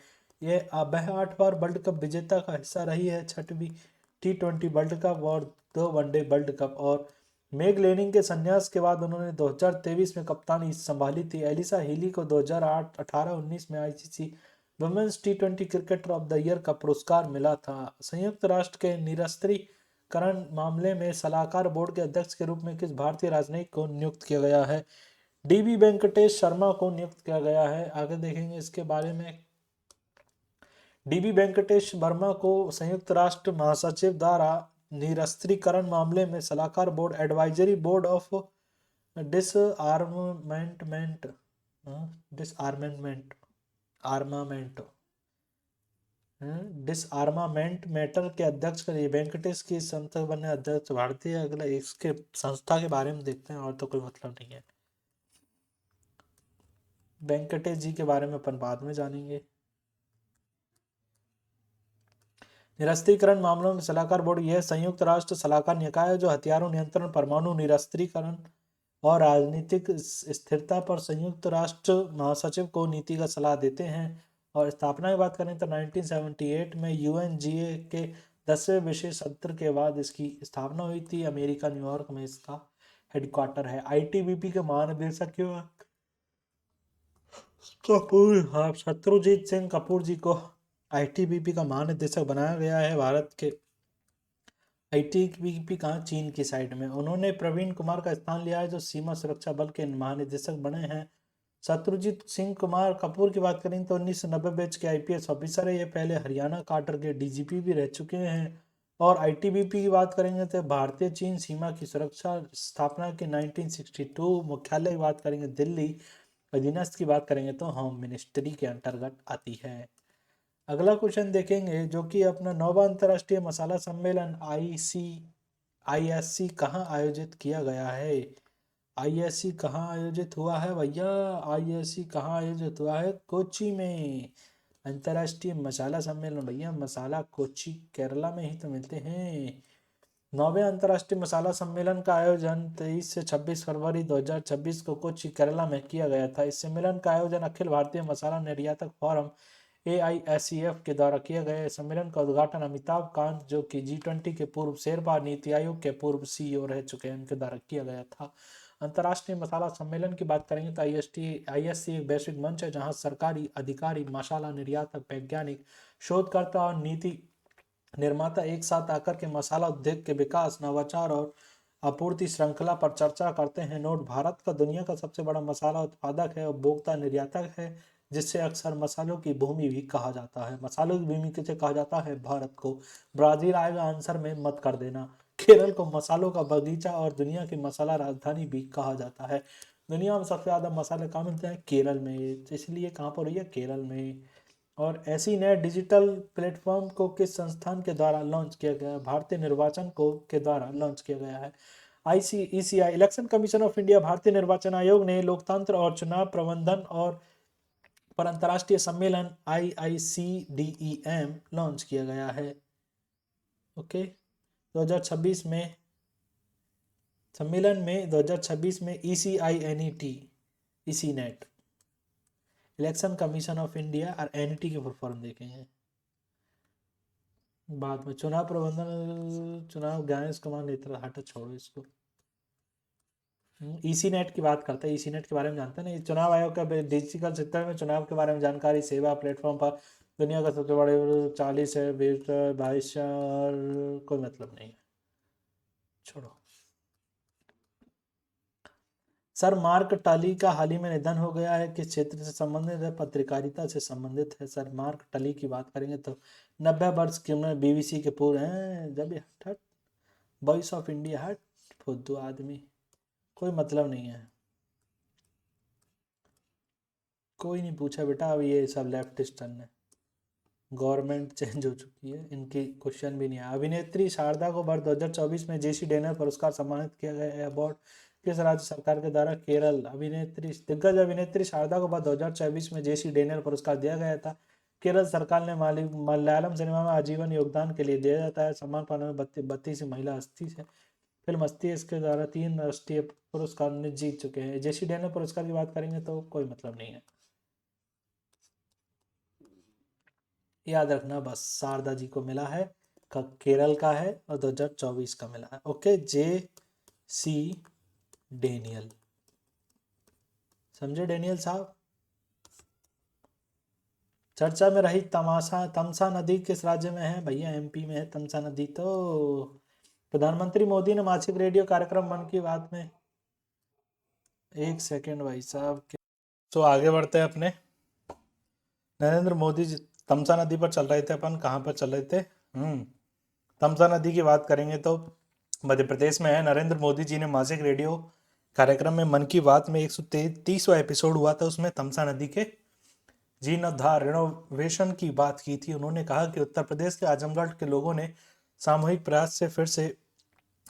A: वह 8 बार वर्ल्ड कप विजेता का हिस्सा रही है, 6वीं T20 वर्ल्ड कप और 2 वनडे वर्ल्ड कप। और मेग लेनिंग के संन्यास के बाद उन्होंने 2023 में कप्तानी संभाली थी। एलिसा हिली को 2008, 18-19 में ICC women's T20 cricketer of the year का पुरस्कार मिला था। संयुक्त राष्ट्र के निरस्त्रीकरण मामले में सलाहकार बोर्ड के अध्यक्ष के रूप में किस भारतीय राजनयिक को नियुक्त किया गया है? डीबी वेंकटेश शर्मा को नियुक्त किया गया है। आगे देखेंगे इसके बारे में। डीबी वेंकटेश वर्मा को संयुक्त राष्ट्र महासचिव द्वारा निरस्त्रीकरण मामले में सलाहकार board, advisory board of डिसआर्मामेंट डिसआर्मामेंट matter के अध्यक्ष करिए। वेंकटेश की संस्था बनने अध्यक्ष भारतीय। अगला इसके संस्था के बारे में देखते हैं, और तो कोई मतलब नहीं है। वेंकटेश जी के बारे में अपन बाद में जानेंगे। निरस्त्रीकरण मामलों में सलाहकार बोर्ड यह संयुक्त राष्ट्र सलाहकार निकाय है जो हथियारों नियंत्रण, परमाणु निरस्त्रीकरण और राजनीतिक स्थिरता पर संयुक्त राष्ट्र महासचिव को नीतिगत सलाह देते हैं। और स्थापना की बात करें तो 1978 में यूएनजीए के 10वें विशेष सत्र के बाद इसकी स्थापना हुई थी। अमेरिका न्यूयॉर्क में इसका हेडक्वार्टर है। आईटीबीपी के महानिदेशक क्यों कपूर, हाँ, शत्रुजीत सिंह कपूर जी को आईटीबीपी का महानिदेशक बनाया गया है। भारत के आईटीबीपी कहाँ, चीन की साइड में। उन्होंने प्रवीण कुमार का स्थान लिया है जो सीमा सुरक्षा बल के महानिदेशक बने हैं। शत्रुजीत सिंह कुमार कपूर की बात करें तो 1990 बैच के आईपीएस ऑफिसर है। ये पहले हरियाणा काडर के डीजीपी भी रह चुके हैं। और आईटीबीपी की बात करेंगे तो भारतीय चीन सीमा की सुरक्षा स्थापना के 1962। मुख्यालय की बात करेंगे दिल्ली। अधीनस्थ की बात करेंगे तो होम मिनिस्ट्री के अंतर्गत आती है। अगला क्वेश्चन देखेंगे जो कि अपना 9वां अंतर्राष्ट्रीय मसाला सम्मेलन आईएससी कहाँ आयोजित किया गया है। आईएससी कहाँ आयोजित हुआ है भैया? आईएससी कहाँ आयोजित हुआ है? कोची में। अंतर्राष्ट्रीय मसाला सम्मेलन भैया, मसाला कोची केरला में ही तो मिलते हैं। 9वें अंतर्राष्ट्रीय मसाला सम्मेलन का आयोजन 23 से 26 फरवरी 2026 को कोच्चि केरला में किया गया था। इस सम्मेलन का आयोजन अखिल भारतीय मसाला निर्यातक फोरम AISEF के द्वारा किया गया। इस सम्मेलन का उद्घाटन अमिताभ कांत जो कि G20 के पूर्व शेरपा नीति आयोग के पूर्व CEO रह चुके हैं, उनके द्वारा किया गया था। अंतर्राष्ट्रीय मसाला सम्मेलन की बात करेंगे तो आईएससी एक वैश्विक मंच है जहां सरकारी अधिकारी, मसाला निर्यातक, वैज्ञानिक, शोधकर्ता और नीति निर्माता एक साथ आकर के मसाला उद्योग के विकास, नवाचार और आपूर्ति श्रृंखला पर चर्चा करते हैं। नोट: भारत का दुनिया का सबसे बड़ा मसाला उत्पादक है, उपभोक्ता निर्यातक है, जिससे अक्सर मसालों की भूमि भी कहा जाता है। मसालों की भूमि किसे कहा जाता है? भारत को। ब्राजील आएगा आंसर में, मत कर देना। केरल को मसालों का बगीचा और दुनिया की मसाला राजधानी भी कहा जाता है। दुनिया में सबसे ज्यादा मसाले कहाँ मिलते हैं? केरल में, इसलिए कहाँ पर हुई है? केरल में। और ऐसी नए डिजिटल प्लेटफॉर्म को किस संस्थान के द्वारा लॉन्च किया गया है? भारतीय निर्वाचन को के द्वारा लॉन्च किया गया है। ICECI election commission of India, भारतीय निर्वाचन आयोग ने लोकतंत्र और चुनाव प्रबंधन और पर अंतर्राष्ट्रीय सम्मेलन IICDEM लॉन्च किया गया है। ओके, 2026 में सम्मेलन में 2026 में ECINET election commission of India और NET के फुल फॉर्म देखेंगे बाद में। चुनाव प्रबंधन, चुनाव ज्ञानेश कुमार नेत्र, हटा छोड़ो इसको। ECNET की बात करते हैं। ECNET के बारे में जानते हैं ना? ये चुनाव आयोग का डिजिटल सेक्टर में चुनाव के बारे में जानकारी सेवा प्लेटफॉर्म पर दुनिया का सबसे बड़े 40 है, 22 और कोई मतलब नहीं है, छोड़ो। सर मार्क टली का हाल ही में निधन हो गया है। किस क्षेत्र से संबंधित है? पत्रकारिता से संबंधित है। सर मार्क टली की बात करेंगे तो 90 वर्ष की उम्र, BBC के पूर्व हैं। जब हट हट, वॉइस ऑफ इंडिया, हट फुद्दू आदमी, कोई मतलब नहीं है। कोई नहीं पूछा बेटा, अब ये सब लेफ्टिस्ट टर्न है। गवर्नमेंट चेंज हो चुकी है, इनकी क्वेश्चन भी नहीं है। अभिनेत्री शारदा को वर्ष 2024 में JC डेनर पुरस्कार सम्मानित किया गया है। अवार्ड किस राज्य सरकार के द्वारा? केरल। दिग्गज अभिनेत्री शारदा को वर्ष 2024 में JC डेनर पुरस्कार दिया गया था। केरल सरकार ने मलयालम सिनेमा में आजीवन योगदान के लिए दिया जाता है। सम्मान पाने में 32 महिला हस्ती है। फिल्म हस्ती इसके द्वारा 3 राष्ट्रीय पुरस्कार जीत चुके हैं। JC डेनर पुरस्कार की बात करेंगे तो कोई मतलब नहीं है, याद रखना बस। शारदा जी को मिला है, केरल का है और 2024 का मिला है। ओके, JC डेनियल, समझे डेनियल साहब? चर्चा में रही तमसा नदी किस राज्य में है? भैया MP में है तमसा नदी। तो प्रधानमंत्री मोदी ने मासिक रेडियो कार्यक्रम मन की बात में, एक सेकेंड भाई साहब। तो आगे बढ़ते हैं अपने। नरेंद्र मोदी जी, तमसा नदी पर चल रहे थे अपन, कहाँ पर चल रहे थे? तमसा नदी की बात करेंगे तो मध्य प्रदेश में है। नरेंद्र मोदी जी ने मासिक रेडियो कार्यक्रम में मन की बात में 133वां एपिसोड हुआ था, उसमें तमसा नदी के जीर्णोद्धार, रिनोवेशन की बात की थी। उन्होंने कहा कि उत्तर प्रदेश के आजमगढ़ के लोगों ने सामूहिक प्रयास से फिर से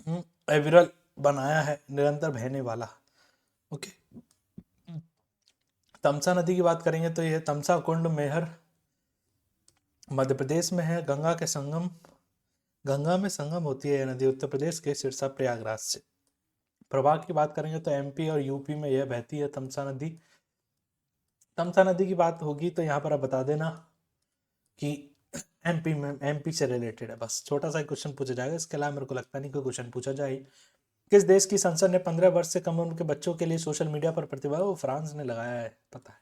A: अविरल बनाया है, निरंतर बहने वाला। ओके, तमसा नदी की बात करेंगे तो यह तमसा कुंड मेहर मध्य प्रदेश में है। गंगा में संगम होती है यह नदी उत्तर प्रदेश के सिरसा प्रयागराज से। प्रवाह की बात करेंगे तो MP और UP में यह बहती है तमसा नदी। तमसा नदी की बात होगी तो यहाँ पर आप बता देना कि MP से रिलेटेड है, बस छोटा सा क्वेश्चन पूछा जाएगा, इसके अलावा मेरे को लगता नहीं कोई क्वेश्चन पूछा जाए। किस देश की संसद ने 15 वर्ष से कम उम्र के बच्चों के लिए सोशल मीडिया पर प्रतिबंध? वो फ्रांस ने लगाया है, पता है।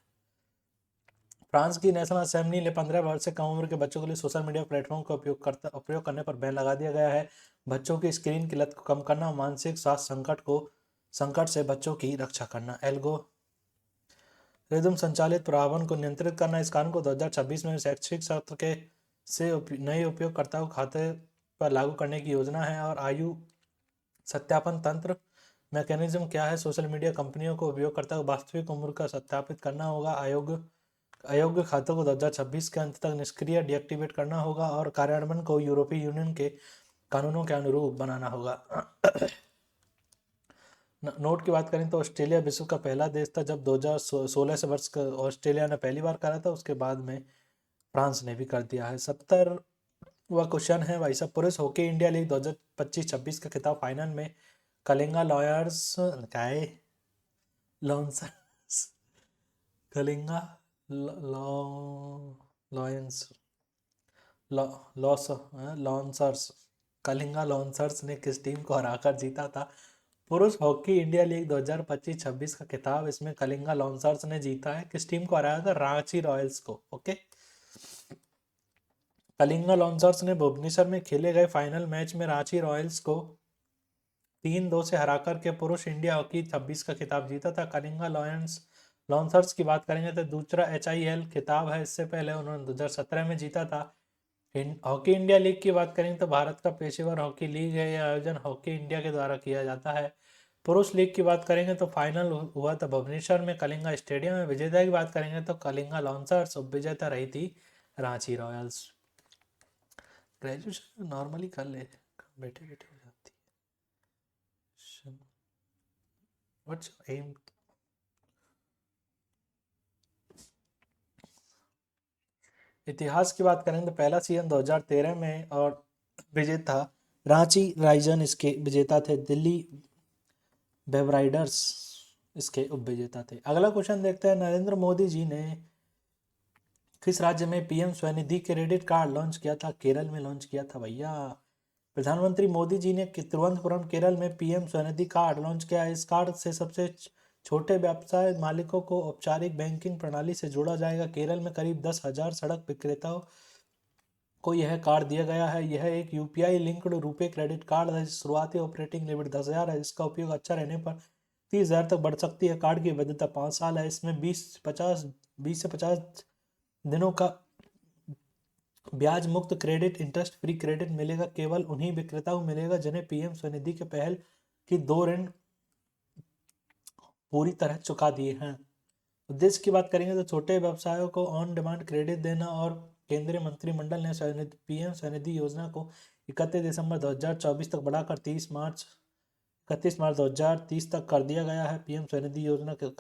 A: फ्रांस की नेशनल असेंबली ने 15 वर्ष से कम उम्र के बच्चों के लिए सोशल मीडिया प्लेटफॉर्म का उपयोग करने पर बैन लगा दिया गया है। बच्चों की स्क्रीन की लत को कम करना और मानसिक स्वास्थ्य संकट से बच्चों की रक्षा करना। एल्गोरिदम संचालित प्रभावन को नियंत्रित करना। इस कानून को 2026 में शैक्षिक सत्र के नए उपयोगकर्ताओं खाते पर लागू करने की योजना है। और आयु सत्यापन तंत्र मैकेनिज्म क्या है? सोशल मीडिया कंपनियों को उपयोगकर्ता को वास्तविक उम्र का सत्यापित करना होगा। अयोग्य खातों को 2026 के अंत तक निष्क्रिय डीएक्टिवेट करना होगा और कार्यान्वयन को यूरोपीय यूनियन के कानूनों के अनुरूप बनाना होगा। नोट की बात करें तो ऑस्ट्रेलिया विश्व का पहला देश था जब 2016 से वर्ष का ऑस्ट्रेलिया ने पहली बार करा था, उसके बाद में फ्रांस ने भी कर दिया है। 70वां क्वेश्चन है भाई साहब, पुरुष हॉकी इंडिया लीग 2025-26 का खिताब फाइनल में Kalinga lawyers Lancers Kalinga lions Lancers Kalinga Lancers ने किस टीम को हराकर जीता था? पुरुष हॉकी इंडिया लीग 2025-26 का खिताब इसमें कलिंगा लॉन्सर्स ने जीता है। किस टीम को हराया था? रांची रॉयल्स को। ओके, कलिंगा लॉन्सर्स ने भुवनेश्वर में खेले गए फाइनल मैच में रांची रॉयल्स को 3-2 से हराकर के पुरुष इंडिया हॉकी 26 का खिताब जीता था। कलिंगा लॉन्सर्स की बात करेंगे तो दूसरा HIL खिताब है, इससे पहले उन्होंने 2017 में जीता था। हॉकी इंडिया लीग की बात करें तो भारत का पेशेवर हॉकी लीग है, यह आयोजन हॉकी इंडिया के द्वारा किया जाता है। पुरुष लीग की बात करेंगे तो फाइनल हुआ था भुवनेश्वर में कलिंगा स्टेडियम में। विजेता की बात करेंगे तो कलिंगा लॉन्सर्स, उप विजेता रही थी रांची रॉयल्स। ग्रेजुएशन नॉर्मली कर ले, बैठे बैठे हो जाती है। व्हाट्स एम? इतिहास की बात करें तो पहला सीजन 2013 में और विजेता रांची राइजन इसके विजेता थे। दिल्ली वेवराइडर्स इसके उप विजेता थे। अगला क्वेश्चन देखते हैं, नरेंद्र मोदी जी ने किस राज्य में PM Svanidhi credit card launch किया था? केरल में लॉन्च किया था भैया। प्रधानमंत्री मोदी जी ने तिरुवनंतपुरम केरल में PM स्वनिधि कार्ड लॉन्च किया। इस कार्ड से सबसे छोटे व्यवसाय मालिकों को औपचारिक बैंकिंग प्रणाली से जोड़ा जाएगा। केरल में करीब 10,000 सड़क विक्रेताओं को यह कार्ड दिया गया है। यह एक UPI linked RuPay credit card है। शुरुआती ऑपरेटिंग लिमिट 10,000 है। इसका उपयोग अच्छा रहने पर 30,000 तक बढ़ सकती है। कार्ड की वैधता 5 साल है। इसमें 20 से 50 दिनों का ब्याज मुक्त क्रेडिट, इंटरेस्ट फ्री क्रेडिट मिलेगा। केवल उन्हीं विक्रेताओं को मिलेगा जिन्हें PM स्वनिधि के पहल की 2 ऋण पूरी तरह चुका दिए हैं। उद्देश्य की बात करेंगे तो छोटे व्यवसायों को ऑन डिमांड क्रेडिट देना। और केंद्रीय मंत्रिमंडल ने PM स्वनिधि योजना को 31 दिसंबर 2024 तक बढ़ाकर 31 मार्च 2030 तक कर दिया गया है। PM स्वनिधि योजना के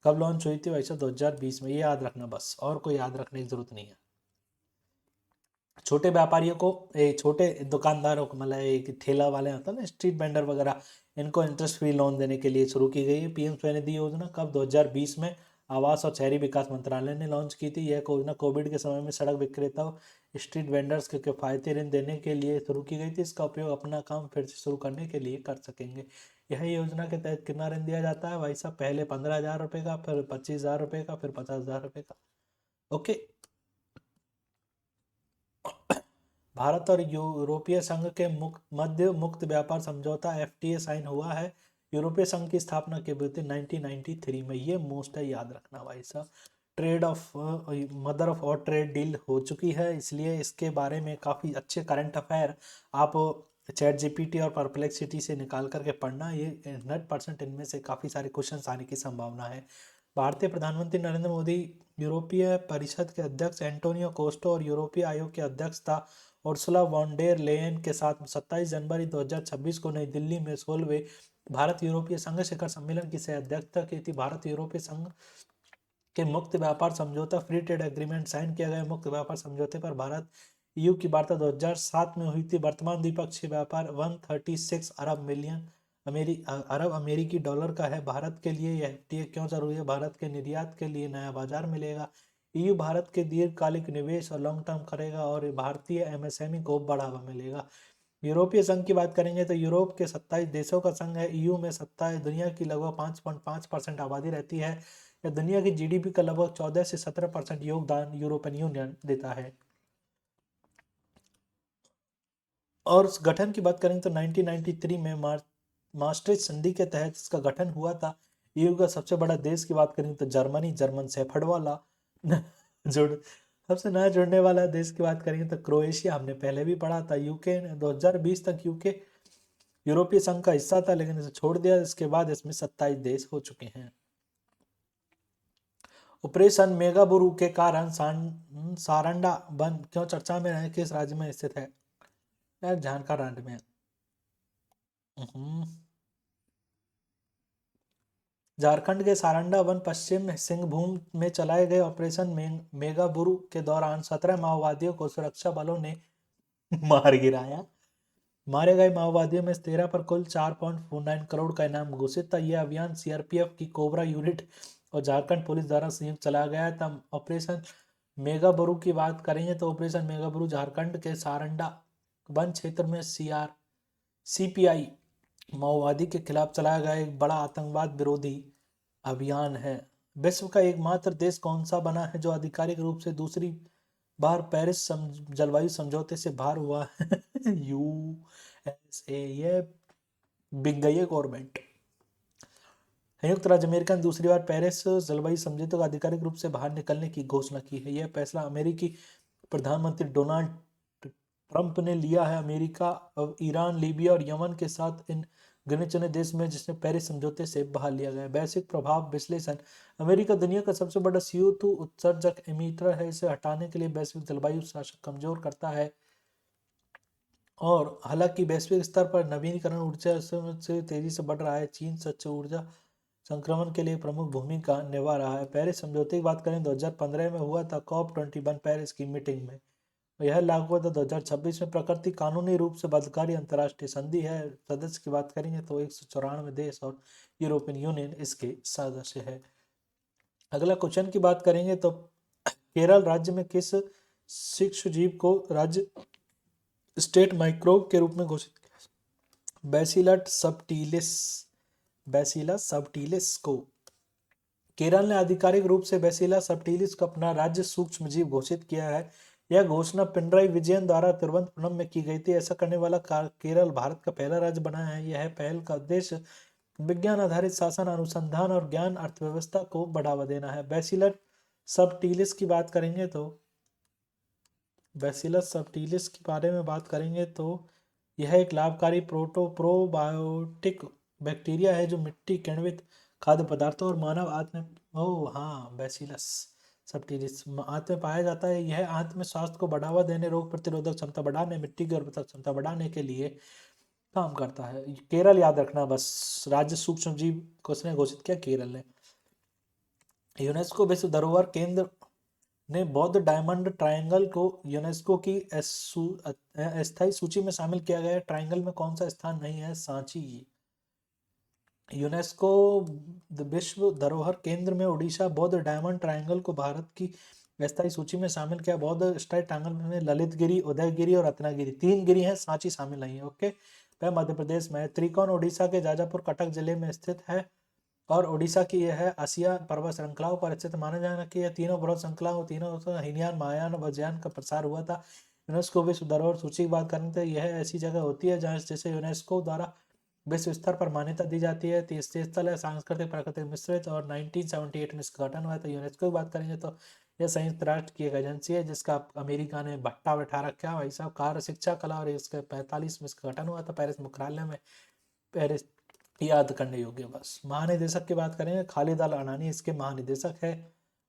A: कब लॉन्च हुई थी? वैसे 2020 में। ये याद रखना बस, और कोई याद रखने की जरूरत नहीं है। छोटे व्यापारियों को, छोटे दुकानदारों को, मतलब एक ठेला वाले होता है ना, स्ट्रीट वेंडर वगैरह, इनको इंटरेस्ट फ्री लोन देने के लिए शुरू की गई है PM स्वनिधि योजना। कब? 2020 में। आवास और शहरी विकास मंत्रालय ने लॉन्च की थी। यह योजना कोविड के समय में सड़क विक्रेताओं, स्ट्रीट वेंडर्स के किफायती ऋण देने के लिए शुरू की गई थी। इसका उपयोग अपना काम फिर से शुरू करने के लिए कर सकेंगे। यह योजना के तहत कितना ऋण दिया जाता है भाई साहब? पहले 15,000 रुपये का, फिर 25,000 रुपये का, फिर 50,000 रुपये का। ओके, भारत और यूरोपीय संघ के मध्य मुक्त व्यापार समझौता FTA साइन हुआ है। यूरोपीय संघ की स्थापना की हुई थी 1993 में। ये मोस्ट है, याद रखना भाई साहब। Trade off mother of all trade deal हो चुकी है, इसलिए इसके बारे में काफ़ी अच्छे करंट अफेयर आप ChatGPT और परप्लेक्सिटी से निकाल करके पढ़ना। ये 100% इनमें से काफ़ी सारे क्वेश्चन आने की संभावना है। भारतीय प्रधानमंत्री नरेंद्र मोदी यूरोपीय परिषद के अध्यक्ष एंटोनियो कोस्टा और यूरोपीय आयोग के अध्यक्ष था उर्सुला वॉन डेर लेयन के साथ 27 जनवरी 2026 को नई दिल्ली में 16वें भारत यूरोपीय संघ शिखर सम्मेलन की सह अध्यक्षता की थी। भारत यूरोपीय संघ के मुक्त व्यापार समझौता फ्री ट्रेड एग्रीमेंट साइन किया गया। मुक्त व्यापार समझौते पर भारत EU की वार्ता 2007 में हुई थी। वर्तमान द्विपक्षीय व्यापार 136 अरब अमेरिकी डॉलर का है। भारत के लिए यह FTA क्यों जरूरी है? भारत के निर्यात के लिए नया बाजार मिलेगा। EU भारत के दीर्घकालिक निवेश और लॉन्ग टर्म करेगा और भारतीय MSME को बढ़ावा मिलेगा। यूरोपीय संघ की बात करेंगे तो यूरोप के 27 देशों का संघ है। EU में 27 दुनिया की लगभग 5.5% आबादी रहती है। यह दुनिया की जीडीपी का लगभग 14 से 17% योगदान यूरोपियन यूनियन देता है। और उस गठन की बात करें तो 1993 में मास्ट्रिच संधि के तहत इसका गठन हुआ था। ईयू का सबसे बड़ा देश की बात करें तो जर्मनी, जर्मन शेफर्ड वाला जुड़ सबसे नया जुड़ने वाला देश की बात करेंगे तो क्रोएशिया, हमने पहले भी पढ़ा था। यूके 2020 तक यूके यूरोपीय संघ का हिस्सा था, लेकिन इसे छोड़ दिया। इसके बाद इसमें 27 देश हो चुके हैं। ऑपरेशन मेगाबुरु के कारण सारंडा वन क्यों चर्चा में है, किस राज्य में स्थित है? यार झारखंड में। झारखंड के सारंडा वन पश्चिम सिंहभूम में चलाए गए ऑपरेशन मेगाबुरु के दौरान 17 माओवादियों को सुरक्षा बलों ने मार गिराया। मारे गए माओवादियों में 13 पर कुल 4.49 करोड़ का इनाम घोषित था। यह अभियान सीआरपीएफ की कोबरा यूनिट और झारखंड पुलिस द्वारा संयुक्त चलाया गया था। ऑपरेशन मेगाबुरु की बात करेंगे तो ऑपरेशन मेगाबुरु झारखंड के सारंडा वन क्षेत्र में सीपीआई माओवादी के खिलाफ चलाया गया एक बड़ा आतंकवाद विरोधी अभियान है। विश्व का एकमात्र देश कौन सा बना है जो आधिकारिक रूप से दूसरी बार पेरिस जलवायु समझौते से बाहर हुआ है? यूएसए। ये बिक गई है गवर्नमेंट। संयुक्त राज्य अमेरिका ने दूसरी बार पेरिस जलवायु समझौते को आधिकारिक रूप से बाहर निकलने की घोषणा की है। यह फैसला अमेरिकी प्रधानमंत्री डोनाल्ड ट्रंप ने लिया है। अमेरिका अब ईरान, लीबिया और यमन के साथ इन गिने चुने देश में जिसने पेरिस समझौते से बाहर लिया गया। वैश्विक प्रभाव विश्लेषण। अमेरिका दुनिया का सबसे बड़ा CO2 उत्सर्जक एमिटर है। इसे हटाने के लिए वैश्विक जलवायु शासक कमजोर करता है। और हालांकि वैश्विक स्तर पर नवीकरण ऊर्जा से तेजी से बढ़ रहा है। चीन स्वच्छ ऊर्जा संक्रमण के लिए प्रमुख भूमिका निभा रहा है। पेरिस समझौते की बात करें 2015 में हुआ था COP21 पेरिस की मीटिंग में। यह लागू हुआ था 2026 में। प्रकृति कानूनी रूप से बदकारी अंतर्राष्ट्रीय संधि है। सदस्य की बात करेंगे तो 194 देश और यूरोपियन यूनियन इसके सदस्य है। अगला क्वेश्चन की बात करेंगे तो केरल राज्य में किस सूक्ष्म जीव को राज्य स्टेट माइक्रोब के रूप में घोषित किया? बैसिलस सबटिलिस को केरल ने आधिकारिक रूप से बैसिलस सबटिलिस को अपना राज्य सूक्ष्म जीव घोषित किया है। यह घोषणा पिनराई विजयन द्वारा तिरुवनंतपुरम में की गई थी। ऐसा करने वाला केरल भारत का पहला राज्य बना है। यह पहल का उद्देश्य विज्ञान आधारित शासन, अनुसंधान और ज्ञान अर्थव्यवस्था को बढ़ावा देना है। बैसिलस सबटिलिस की बात करेंगे तो बैसिलस सबटिलिस के बारे में बात करेंगे तो यह एक लाभकारी प्रोबायोटिक बैक्टीरिया है जो मिट्टी, किण्वित खाद्य पदार्थों और मानव आंत में बैसिलस सबटिलिस आंत में पाया जाता है। यह आंत में स्वास्थ्य को बढ़ावा देने, रोग प्रतिरोधक क्षमता बढ़ाने, मिट्टी की उर्वरता क्षमता बढ़ाने के लिए काम करता है। केरल याद रखना बस, राज्य सूक्ष्म जीव किसने घोषित किया? केरल ने। यूनेस्को विश्व धरोहर केंद्र ने बौद्ध डायमंड ट्रायंगल को यूनेस्को की अस्थायी सूची में शामिल किया गया है। ट्रायंगल में कौन सा स्थान नहीं है? सांची। यूनेस्को विश्व धरोहर केंद्र में उड़ीसा बौद्ध डायमंड ट्रायंगल को भारत की अस्थायी सूची में शामिल किया। बौद्ध अस्थायी ट्रायंगल में ललित गिरी, उदयगिरी और रत्नागिरी 3 गिरी हैं, सांची शामिल नहीं है। ओके, वह मध्य प्रदेश में है। त्रिकोण उड़ीसा के जाजापुर कटक जिले में स्थित है और उड़ीसा की यह है आसिया पर्वत श्रृंखलाओं पर स्थित। माना जाना कि यह तीनों पर्वत श्रृंखलाओं तीनों हीनयान, महायान और वज्रयान का प्रसार हुआ था। यूनेस्को विश्व धरोहर सूची की बात करें तो यह ऐसी जगह होती है जहाँ जिसे यूनेस्को द्वारा विश्व स्तर पर मान्यता दी जाती है। तीर्थस्थल स्थल है, सांस्कृतिक प्राकृतिक मिश्रित और 1978 में इसका गठन हुआ था। यूनेस्को की बात करेंगे तो यह संयुक्त राष्ट्र की एक एजेंसी है जिसका अमेरिका ने भट्टा बैठा रखा है भाई साहब। कार्य, शिक्षा, कला और इसके 45 में इसका गठन हुआ था पेरिस मुख्यालय में। पेरिस याद करने योग्य बस। महानिदेशक की बात करेंगे खालिद अल अनानी इसके महानिदेशक है।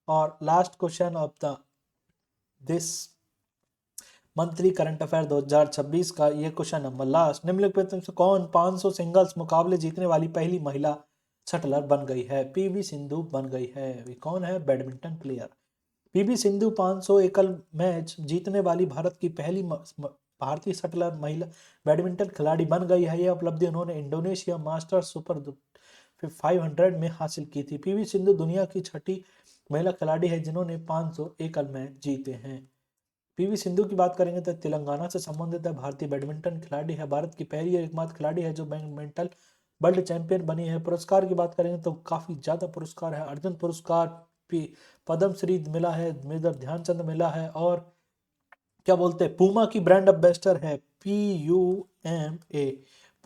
A: और last question of the this monthly current affair 2026 का ये क्वेश्चन नंबर लास्ट। निम्नलिखित में से कौन 500 सिंगल्स मुकाबले जीतने वाली पहली महिला शटलर बन गई है? पीवी सिंधु बन गई है। ये कौन है? बैडमिंटन प्लेयर पीवी सिंधु 500 एकल मैच जीतने वाली भारत की पहली भारतीय शटलर महिला बैडमिंटन खिलाड़ी बन गई है। यह उपलब्धि उन्होंने इंडोनेशिया मास्टर्स सुपर 500 में हासिल की थी। पीवी सिंधु दुनिया की छठी महिला खिलाड़ी है जिन्होंने 500 एकल मैच जीते हैं। पीवी सिंधु की बात करेंगे तो तेलंगाना से संबंधित है। भारतीय बैडमिंटन खिलाड़ी है। भारत की पहली और एकमात्र खिलाड़ी है जो बैडमिंटन वर्ल्ड चैंपियन बनी है। पुरस्कार की बात करेंगे तो काफ़ी ज़्यादा पुरस्कार है, अर्जुन पुरस्कार, पद्म श्री मिला है, मेजर ध्यानचंद मिला है, और क्या बोलते हैं, पूमा की ब्रांड एम्बेसडर है, PUMA।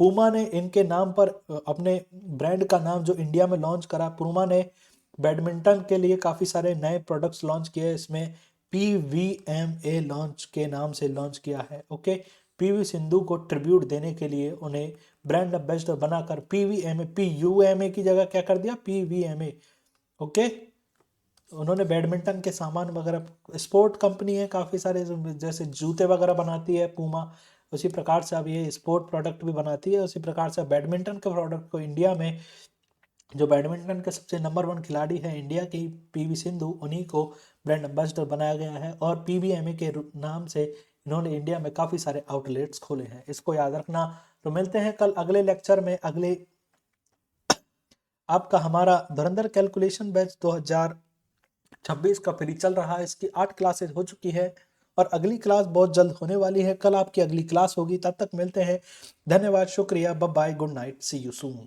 A: पूमा ने इनके नाम पर अपने ब्रांड का नाम जो इंडिया में लॉन्च करा, पूमा ने बैडमिंटन के लिए काफ़ी सारे नए प्रोडक्ट्स लॉन्च किए, इसमें PVMA लॉन्च के नाम से लॉन्च किया है। ओके, PV सिंधु को ट्रिब्यूट देने के लिए उन्हें ब्रांड एम्बेसडर बनाकर PUMA की जगह क्या कर दिया, PVMA। ओके, उन्होंने बैडमिंटन के सामान वगैरह, स्पोर्ट कंपनी है काफ़ी सारे, जैसे जूते वगैरह बनाती है पूमा, उसी प्रकार से अब ये स्पोर्ट प्रोडक्ट भी बनाती है। उसी प्रकार से बैडमिंटन के प्रोडक्ट को इंडिया में, जो बैडमिंटन के सबसे नंबर 1 खिलाड़ी है इंडिया की, PV सिंधु, उन्हीं को ब्रांड एम्बेसडर बनाया गया है। और PVMA के नाम से इन्होंने इंडिया में काफ़ी सारे आउटलेट्स खोले हैं, इसको याद रखना। तो मिलते हैं कल अगले लेक्चर में। अगले आपका हमारा धुरंधर कैलकुलेशन बैच 2026 का फ्री चल रहा है, इसकी 8 क्लासेज हो चुकी है और अगली क्लास बहुत जल्द होने वाली है। कल आपकी अगली क्लास होगी, तब तक मिलते हैं। धन्यवाद, शुक्रिया, bye bye, good night, see you soon.